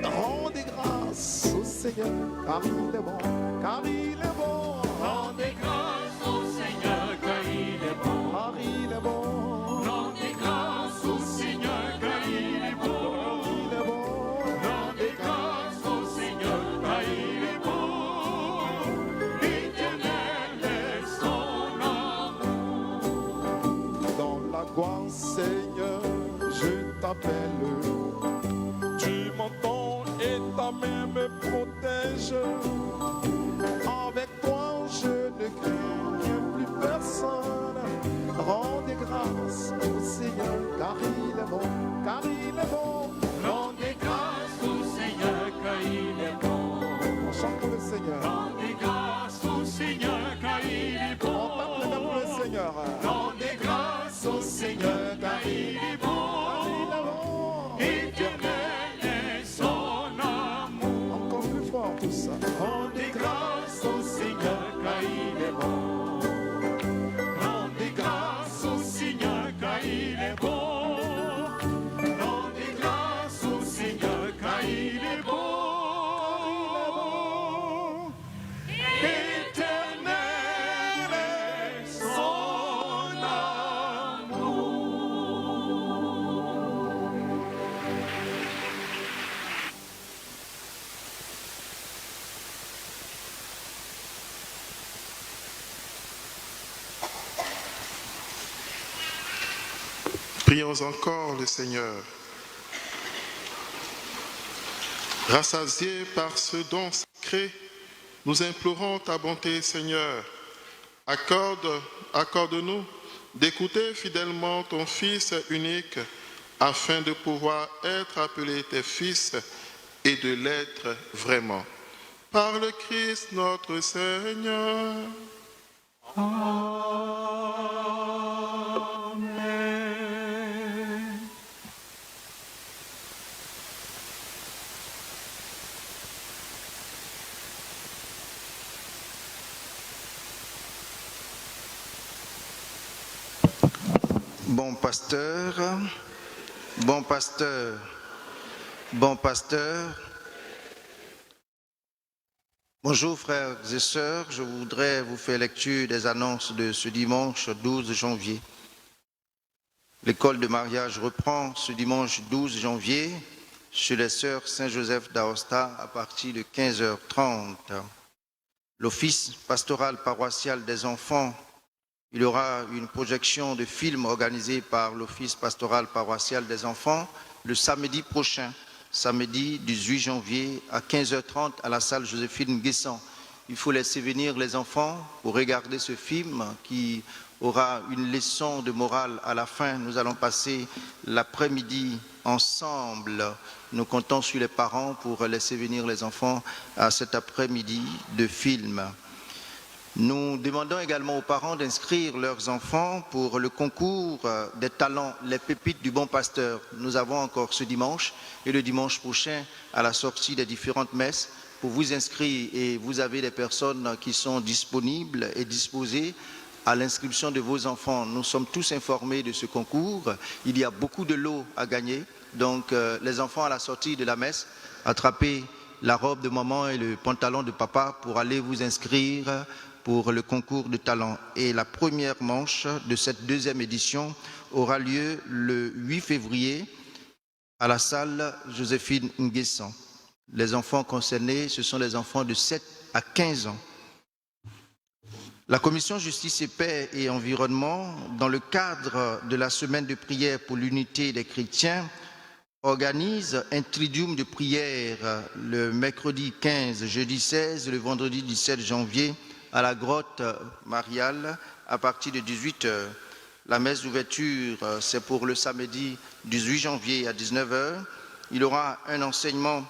Rendez grâce au Seigneur, car il est bon, car il est bon. Rendez grâce au Seigneur, car il est bon, car il est bon. Rendez grâce au Seigneur, car il est bon, il est bon. Rendez grâce au Seigneur, car il est bon. Éternel est son amour. Dans la gloire, Seigneur, je t'appelle. Tu m'entends et ta main me protège. Avec toi, je ne crains plus personne. Rendez grâce au Seigneur, car il est bon, car il est bon. Rendez grâce au Seigneur, car il est bon. On chante pour le Seigneur. Rendez grâce au Seigneur, car il est bon. On tape les mains pour le Seigneur. Rendez grâce au Seigneur, car il est bon. Éternel est son amour. Encore plus fort tout ça. Rendez grâce au Seigneur, car il est bon. Rendez grâce au Seigneur, car il est bon. Rendez grâce au Seigneur, car il est bon. Éternel est son amour. Prions encore le Seigneur. Rassasiés par ce don sacré, nous implorons ta bonté, Seigneur. Accorde-nous d'écouter fidèlement ton Fils unique, afin de pouvoir être appelés tes fils et de l'être vraiment. Par le Christ notre Seigneur. Amen. Bon pasteur, bon pasteur, bon pasteur. Bonjour frères et sœurs, je voudrais vous faire lecture des annonces de ce dimanche 12 janvier. L'école de mariage reprend ce dimanche 12 janvier chez les sœurs Saint-Joseph d'Aosta à partir de 15h30. L'office pastoral paroissial des enfants, il y aura une projection de film organisée par l'office pastoral paroissial des enfants le samedi prochain, samedi 18 janvier à 15h30 à la salle Joséphine Guessant. Il faut laisser venir les enfants pour regarder ce film qui aura une leçon de morale à la fin. Nous allons passer l'après-midi ensemble. Nous comptons sur les parents pour laisser venir les enfants à cet après-midi de film. Nous demandons également aux parents d'inscrire leurs enfants pour le concours des talents, les pépites du bon pasteur. Nous avons encore ce dimanche et le dimanche prochain à la sortie des différentes messes pour vous inscrire, et vous avez des personnes qui sont disponibles et disposées à l'inscription de vos enfants. Nous sommes tous informés de ce concours. Il y a beaucoup de lots à gagner. Donc les enfants à la sortie de la messe, attrapez la robe de maman et le pantalon de papa pour aller vous inscrire pour le concours de talent. Et la première manche de cette deuxième édition aura lieu le 8 février à la salle Joséphine Nguessan. Les enfants concernés, ce sont les enfants de 7 à 15 ans. La commission Justice et Paix et Environnement, dans le cadre de la semaine de prière pour l'unité des chrétiens, organise un triduum de prière le mercredi 15, jeudi 16 et le vendredi 17 janvier à la grotte mariale à partir de 18h. La messe d'ouverture, c'est pour le samedi 18 janvier à 19h. Il y aura un enseignement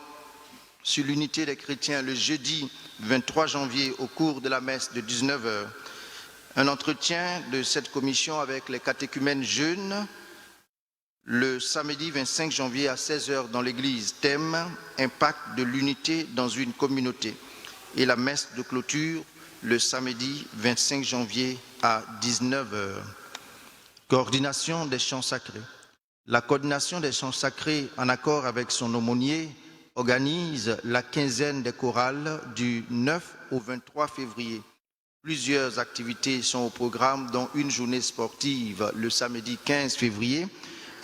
sur l'unité des chrétiens le jeudi 23 janvier au cours de la messe de 19h. Un entretien de cette commission avec les catéchumènes jeunes le samedi 25 janvier à 16h dans l'église. Thème « Impact de l'unité dans une communauté ». Et la messe de clôture le samedi 25 janvier à 19h. Coordination des chants sacrés. La coordination des chants sacrés, en accord avec son aumônier, organise la quinzaine des chorales du 9 au 23 février. Plusieurs activités sont au programme, dont une journée sportive le samedi 15 février,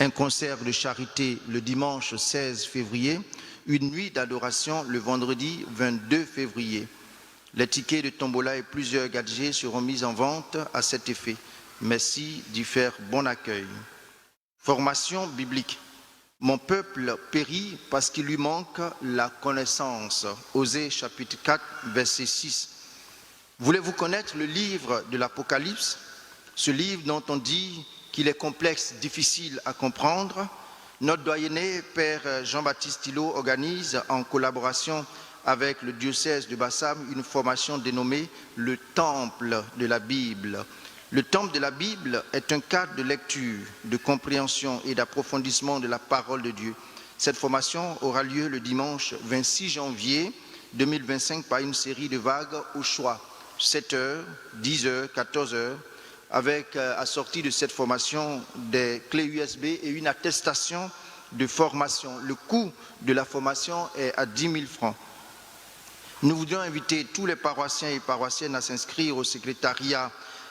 un concert de charité le dimanche 16 février, une nuit d'adoration le vendredi 22 février. Les tickets de tombola et plusieurs gadgets seront mis en vente à cet effet. Merci d'y faire bon accueil. Formation biblique. Mon peuple périt parce qu'il lui manque la connaissance. Osée chapitre 4, verset 6. Voulez-vous connaître le livre de l'Apocalypse? Ce livre dont on dit qu'il est complexe, difficile à comprendre. Notre doyenné, Père Jean-Baptiste Thillot, organise en collaboration avec le diocèse de Bassam une formation dénommée le Temple de la Bible. Le Temple de la Bible est un cadre de lecture, de compréhension et d'approfondissement de la parole de Dieu. Cette formation aura lieu le dimanche 26 janvier 2025 par une série de vagues au choix, 7h, 10h, 14h, avec assorti de cette formation des clés USB et une attestation de formation. Le coût de la formation est à 10 000 francs. Nous voudrions inviter tous les paroissiens et paroissiennes à s'inscrire au secrétariat.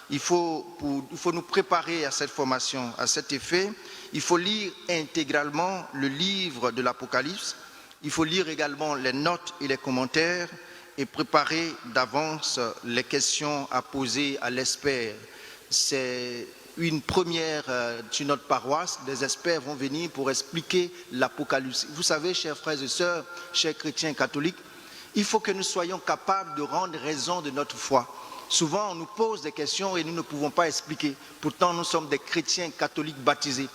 Il faut nous préparer à cette formation. À cet effet, il faut lire intégralement le livre de l'Apocalypse. Il faut lire également les notes et les commentaires et préparer d'avance les questions à poser à l'expert. C'est une première sur notre paroisse. Des experts vont venir pour expliquer l'Apocalypse. Vous savez, chers frères et sœurs, chers chrétiens catholiques, il faut que nous soyons capables de rendre raison de notre foi. Souvent, on nous pose des questions et nous ne pouvons pas expliquer. Pourtant, nous sommes des chrétiens catholiques baptisés.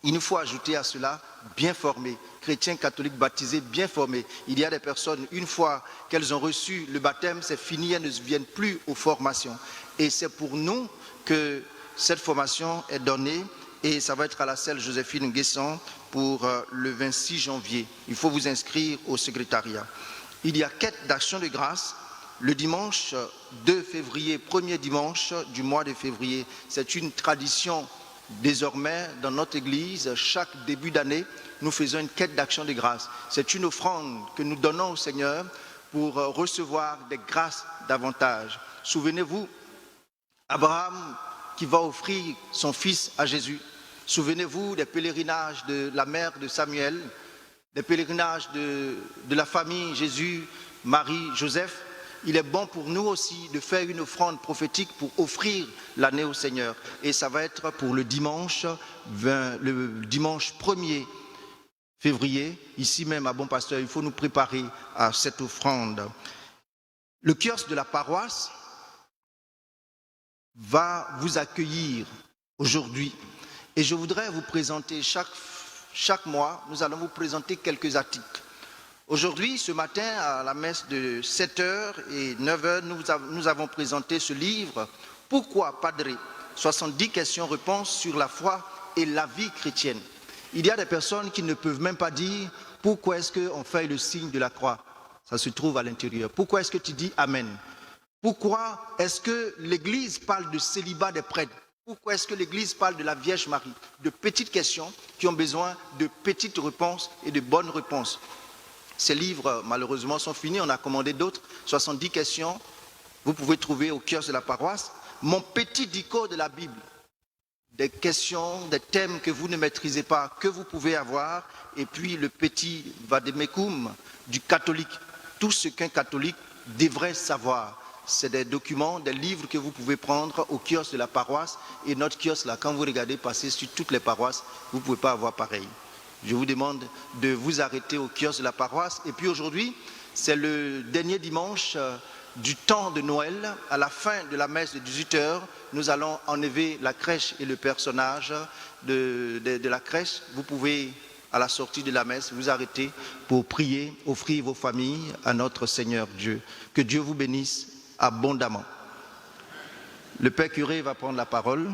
Il nous faut ajouter à cela bien formés, chrétiens catholiques baptisés bien formés. Il y a des personnes, une fois qu'elles ont reçu le baptême, c'est fini, elles ne viennent plus aux formations. Et c'est pour nous que cette formation est donnée et ça va être à la salle Joséphine Guesson pour le 26 janvier. Il faut vous inscrire au secrétariat. Il y a quête d'action de grâce le dimanche 2 février, premier dimanche du mois de février. C'est une tradition désormais dans notre église. Chaque début d'année, nous faisons une quête d'action de grâce. C'est une offrande que nous donnons au Seigneur pour recevoir des grâces davantage. Souvenez-vous, Abraham qui va offrir son fils à Jésus. Souvenez-vous des pèlerinages de la mère de Samuel, des pèlerinages de la famille Jésus, Marie, Joseph. Il est bon pour nous aussi de faire une offrande prophétique pour offrir l'année au Seigneur. Et ça va être pour le dimanche 1er février, ici même à Bon Pasteur. Il faut nous préparer à cette offrande. Le kiosque de la paroisse va vous accueillir aujourd'hui. Et je voudrais vous présenter chaque mois, nous allons vous présenter quelques articles. Aujourd'hui, ce matin, à la messe de 7h et 9h, nous avons présenté ce livre « Pourquoi Padre ? 70 questions-réponses sur la foi et la vie chrétienne ». Il y a des personnes qui ne peuvent même pas dire « Pourquoi est-ce qu'on fait le signe de la croix ?» Ça se trouve à l'intérieur. « Pourquoi est-ce que tu dis Amen ?» Pourquoi est-ce que l'Église parle de célibat des prêtres? Pourquoi est-ce que l'Église parle de la Vierge Marie? De petites questions qui ont besoin de petites réponses et de bonnes réponses. Ces livres, malheureusement, sont finis. On a commandé d'autres. 70 questions. Vous pouvez trouver au kiosque de la paroisse. Mon petit dico de la Bible. Des questions, des thèmes que vous ne maîtrisez pas, que vous pouvez avoir. Et puis le petit vademecum du catholique. Tout ce qu'un catholique devrait savoir. C'est des documents, des livres que vous pouvez prendre au kiosque de la paroisse. Et notre kiosque, là, quand vous regardez passer sur toutes les paroisses, vous ne pouvez pas avoir pareil. Je vous demande de vous arrêter au kiosque de la paroisse. Et puis aujourd'hui, c'est le dernier dimanche du temps de Noël. À la fin de la messe de 18h, nous allons enlever la crèche et le personnage de la crèche. Vous pouvez, à la sortie de la messe, vous arrêter pour prier, offrir vos familles à notre Seigneur Dieu. Que Dieu vous bénisse abondamment. Le Père curé va prendre la parole.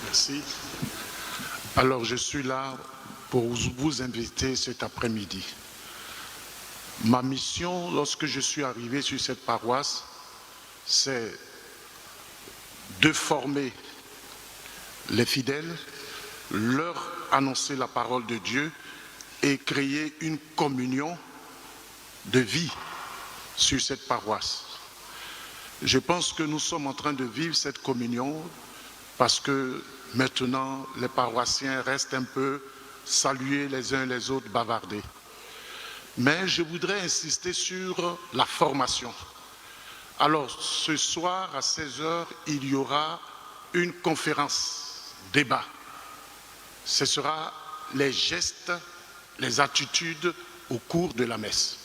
Merci. Alors, je suis là pour vous inviter cet après-midi. Ma mission, lorsque je suis arrivé sur cette paroisse, c'est de former les fidèles, leur annoncer la parole de Dieu et créer une communion de vie sur cette paroisse. Je pense que nous sommes en train de vivre cette communion parce que maintenant, les paroissiens restent un peu salués les uns les autres, bavardés. Mais je voudrais insister sur la formation. Alors, ce soir, à 16h, il y aura une conférence, débat. Ce sera les gestes, les attitudes au cours de la messe.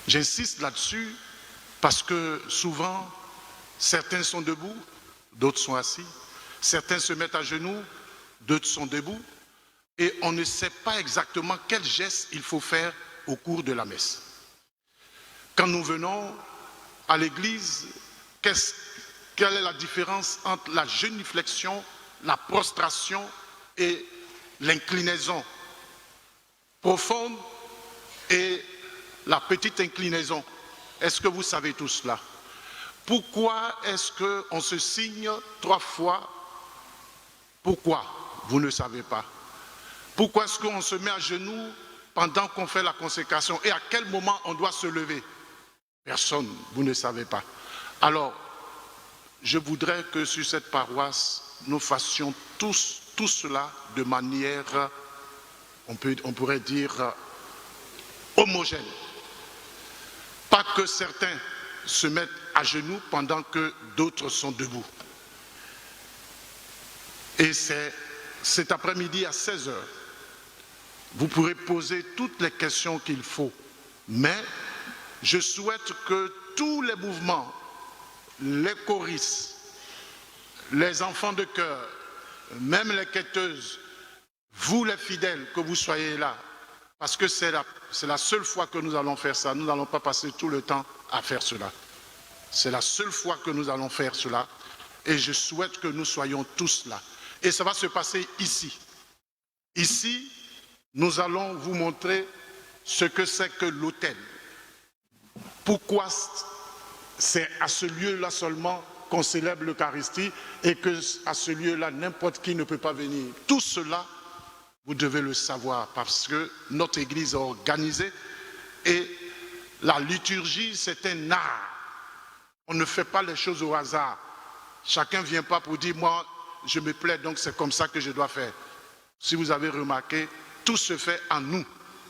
J'insiste là-dessus parce que souvent, certains sont debout, d'autres sont assis. Certains se mettent à genoux, d'autres sont debout. Et on ne sait pas exactement quel geste il faut faire au cours de la messe. Quand nous venons à l'église, quelle est la différence entre la génuflexion, la prostration et l'inclinaison profonde et la petite inclinaison? Est-ce que vous savez tout cela? Pourquoi est-ce qu'on se signe 3 fois? Pourquoi? Vous ne savez pas. Pourquoi est-ce qu'on se met à genoux pendant qu'on fait la consécration? Et à quel moment on doit se lever? Personne, vous ne savez pas. Alors, je voudrais que sur cette paroisse, nous fassions tout cela de manière, on pourrait dire, homogène. Pas que certains se mettent à genoux pendant que d'autres sont debout. Et c'est cet après-midi à 16h. Vous pourrez poser toutes les questions qu'il faut. Mais je souhaite que tous les mouvements, les choristes, les enfants de chœur, même les quêteuses, vous les fidèles, que vous soyez là. Parce que c'est la seule fois que nous allons faire ça. Nous n'allons pas passer tout le temps à faire cela. C'est la seule fois que nous allons faire cela. Et je souhaite que nous soyons tous là. Et ça va se passer ici. Ici, nous allons vous montrer ce que c'est que l'autel. Pourquoi c'est à ce lieu-là seulement qu'on célèbre l'Eucharistie et qu'à ce lieu-là, n'importe qui ne peut pas venir. Tout cela, vous devez le savoir parce que notre Église est organisée et la liturgie, c'est un art. On ne fait pas les choses au hasard. Chacun ne vient pas pour dire, moi, je me plais, donc c'est comme ça que je dois faire. Si vous avez remarqué, tout se fait en nous,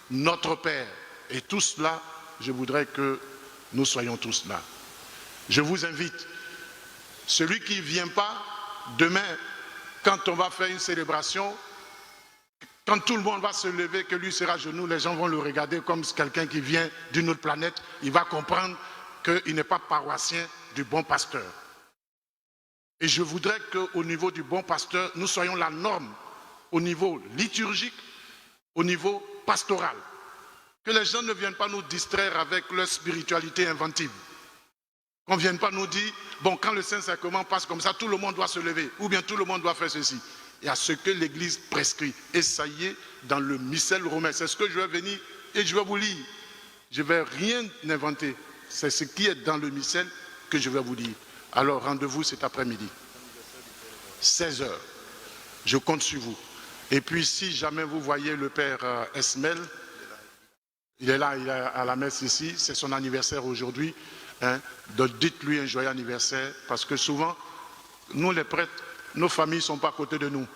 notre Père. Et tout cela, je voudrais que nous soyons tous là. Je vous invite, celui qui ne vient pas, demain, quand on va faire une célébration, quand tout le monde va se lever, que lui sera à genoux, les gens vont le regarder comme quelqu'un qui vient d'une autre planète. Il va comprendre qu'il n'est pas paroissien du bon pasteur. Et je voudrais qu'au niveau du bon pasteur, nous soyons la norme au niveau liturgique, au niveau pastoral. Que les gens ne viennent pas nous distraire avec leur spiritualité inventive. Qu'on ne vienne pas nous dire, bon, quand le Saint-Sacrement passe comme ça, tout le monde doit se lever, ou bien tout le monde doit faire ceci. Il y a ce que l'Église prescrit. Et ça y est, dans le missel romain, c'est ce que je vais venir et je vais vous lire. Je ne vais rien inventer. C'est ce qui est dans le missel que je vais vous dire. Alors, rendez-vous cet après-midi. 16h. Je compte sur vous. Et puis, si jamais vous voyez le Père Esmel, il est là, il est à la messe ici, c'est son anniversaire aujourd'hui. Donc, dites-lui un joyeux anniversaire, parce que souvent, nous les prêtres, nos familles ne sont pas à côté de nous.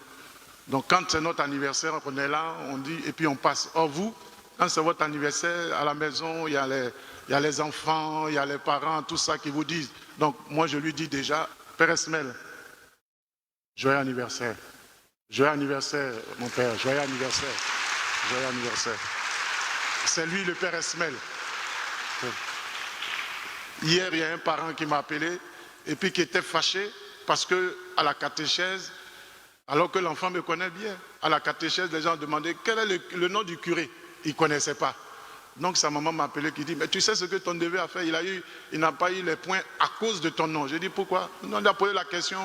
Donc, quand c'est notre anniversaire, on est là, on dit, et puis on passe. Or, vous, quand c'est votre anniversaire, à la maison, il y a les enfants, il y a les parents, tout ça qui vous disent. Donc, moi, je lui dis déjà, Père Esmel, Joyeux anniversaire. Joyeux anniversaire, mon père. Joyeux anniversaire. Joyeux anniversaire. C'est lui, le père Esmel. Hier, il y a un parent qui m'a appelé et puis qui était fâché parce que à la catéchèse, alors que l'enfant me connaît bien, à la catéchèse, les gens demandaient quel est le nom du curé. Il ne connaissait pas. Donc sa maman m'a appelé qui dit, mais tu sais ce que ton neveu a fait, il n'a pas eu les points à cause de ton nom. J'ai dit pourquoi? On a posé la question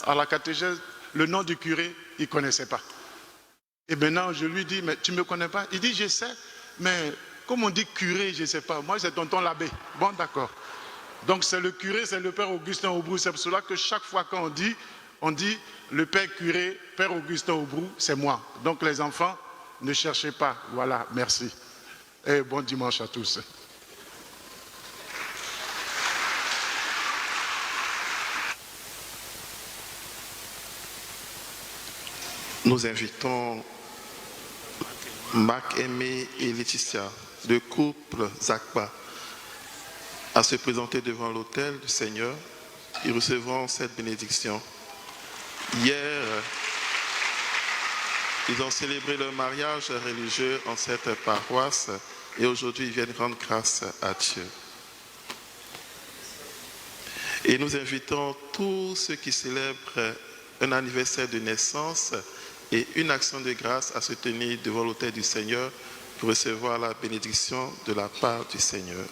à la catéchèse, le nom du curé, il ne connaissait pas. Et maintenant je lui dis, mais tu ne me connais pas? Il dit, je sais, mais comme on dit curé, je ne sais pas. Moi c'est tonton l'abbé. Bon d'accord. Donc c'est le curé, c'est le père Augustin Aubrou. C'est pour cela que chaque fois qu'on on dit le père curé, père Augustin Aubrou, c'est moi. Donc les enfants, ne cherchez pas. Voilà, merci. Et bon dimanche à tous. Nous invitons Marc Aimé et Laetitia, de couple Zakba, à se présenter devant l'autel du Seigneur. Ils recevront cette bénédiction. Hier, ils ont célébré leur mariage religieux en cette paroisse et aujourd'hui ils viennent rendre grâce à Dieu. Et nous invitons tous ceux qui célèbrent un anniversaire de naissance et une action de grâce à se tenir devant l'autel du Seigneur pour recevoir la bénédiction de la part du Seigneur.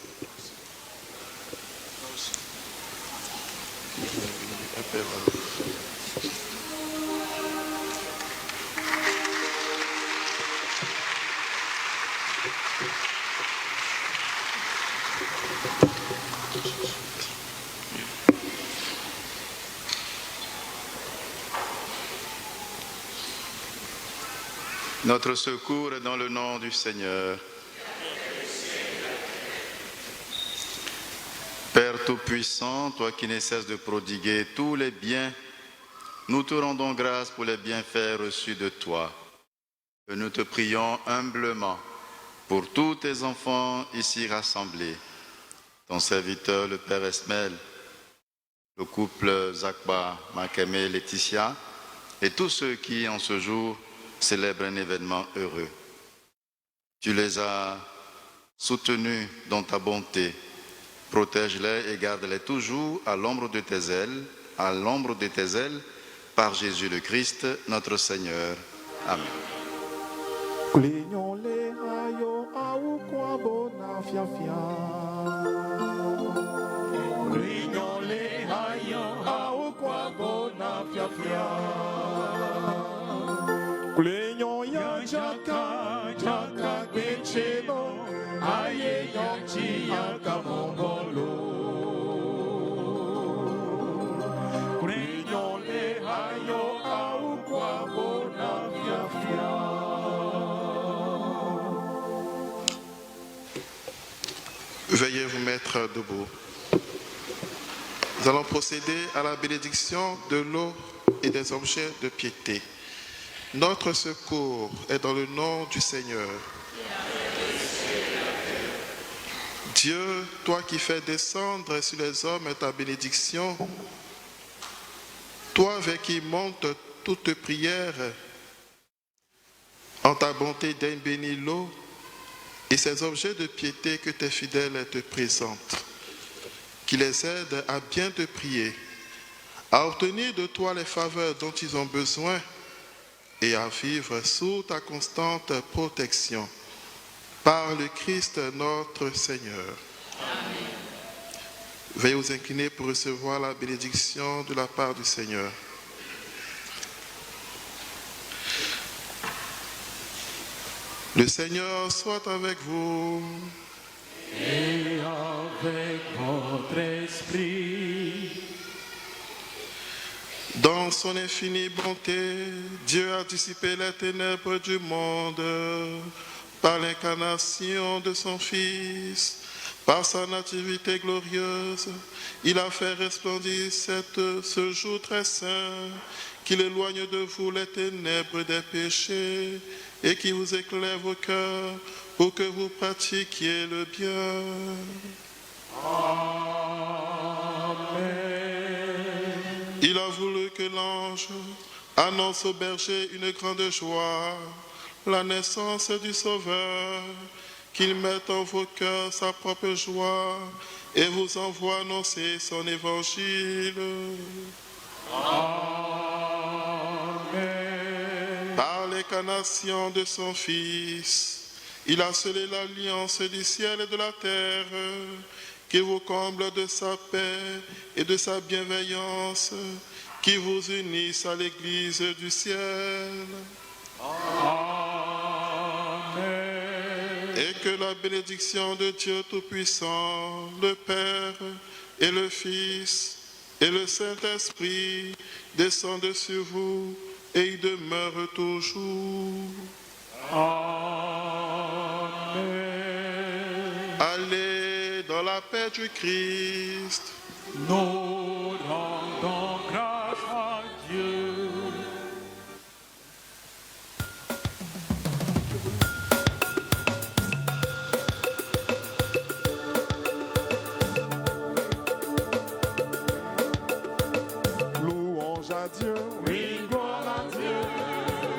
Notre secours est dans le nom du Seigneur. Père Tout-Puissant, toi qui ne cesses de prodiguer tous les biens, nous te rendons grâce pour les bienfaits reçus de toi. Et nous te prions humblement pour tous tes enfants ici rassemblés, ton serviteur le Père Esmel, le couple Zakba, Makeme et Laetitia, et tous ceux qui, en ce jour, célèbrent un événement heureux. Tu les as soutenus dans ta bonté. Protège-les et garde-les toujours à l'ombre de tes ailes, par Jésus le Christ, notre Seigneur. Amen. Kulenyo ya jaka jaka bechelo aye yonchi ya kamongolo Kulenyo le hayo au kwa bona fiafia. Veuillez vous mettre debout. Nous allons procéder à la bénédiction de l'eau et des objets de piété. Notre secours est dans le nom du Seigneur. Dieu, toi qui fais descendre sur les hommes ta bénédiction, toi avec qui monte toute prière, en ta bonté daigne bénir l'eau et ces objets de piété que tes fidèles te présentent, qui les aident à bien te prier, à obtenir de toi les faveurs dont ils ont besoin, et à vivre sous ta constante protection. Par le Christ notre Seigneur. Amen. Veuillez vous incliner pour recevoir la bénédiction de la part du Seigneur. Le Seigneur soit avec vous. Et avec votre esprit. Dans son infinie bonté, Dieu a dissipé les ténèbres du monde par l'incarnation de son Fils. Par sa nativité glorieuse, il a fait resplendir ce jour très saint, qu'il éloigne de vous les ténèbres des péchés et qui vous éclaire vos cœurs pour que vous pratiquiez le bien. Amen. Il a voulu que l'ange annonce aux bergers une grande joie, la naissance du Sauveur, qu'il mette en vos cœurs sa propre joie et vous envoie annoncer son évangile. Amen. Par l'incarnation de son Fils, il a scellé l'alliance du ciel et de la terre, qui vous comble de sa paix et de sa bienveillance, qui vous unissent à l'Église du ciel. Amen. Et que la bénédiction de Dieu Tout-Puissant, le Père et le Fils et le Saint-Esprit descendent sur vous et y demeurent toujours. Amen. Allez dans la paix du Christ. Nous rendons grâce à Dieu. Louange à Dieu, oui, gloire à Dieu.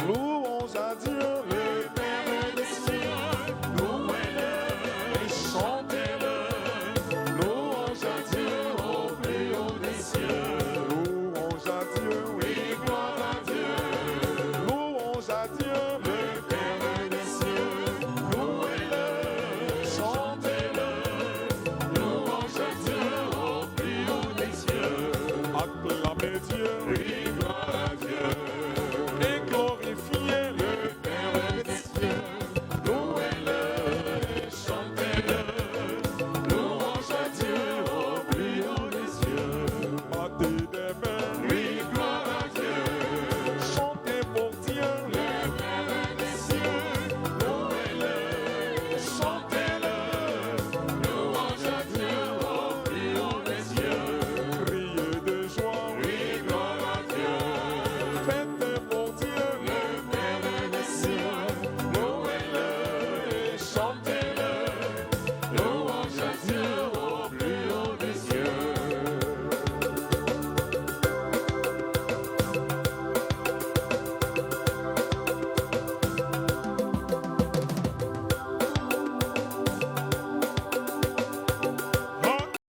Louange à Dieu, le Père des cieux. Louez-le et chantez-le. Louange à Dieu au plus haut des cieux. Louange à Dieu, oui, gloire à Dieu. Louange à Dieu.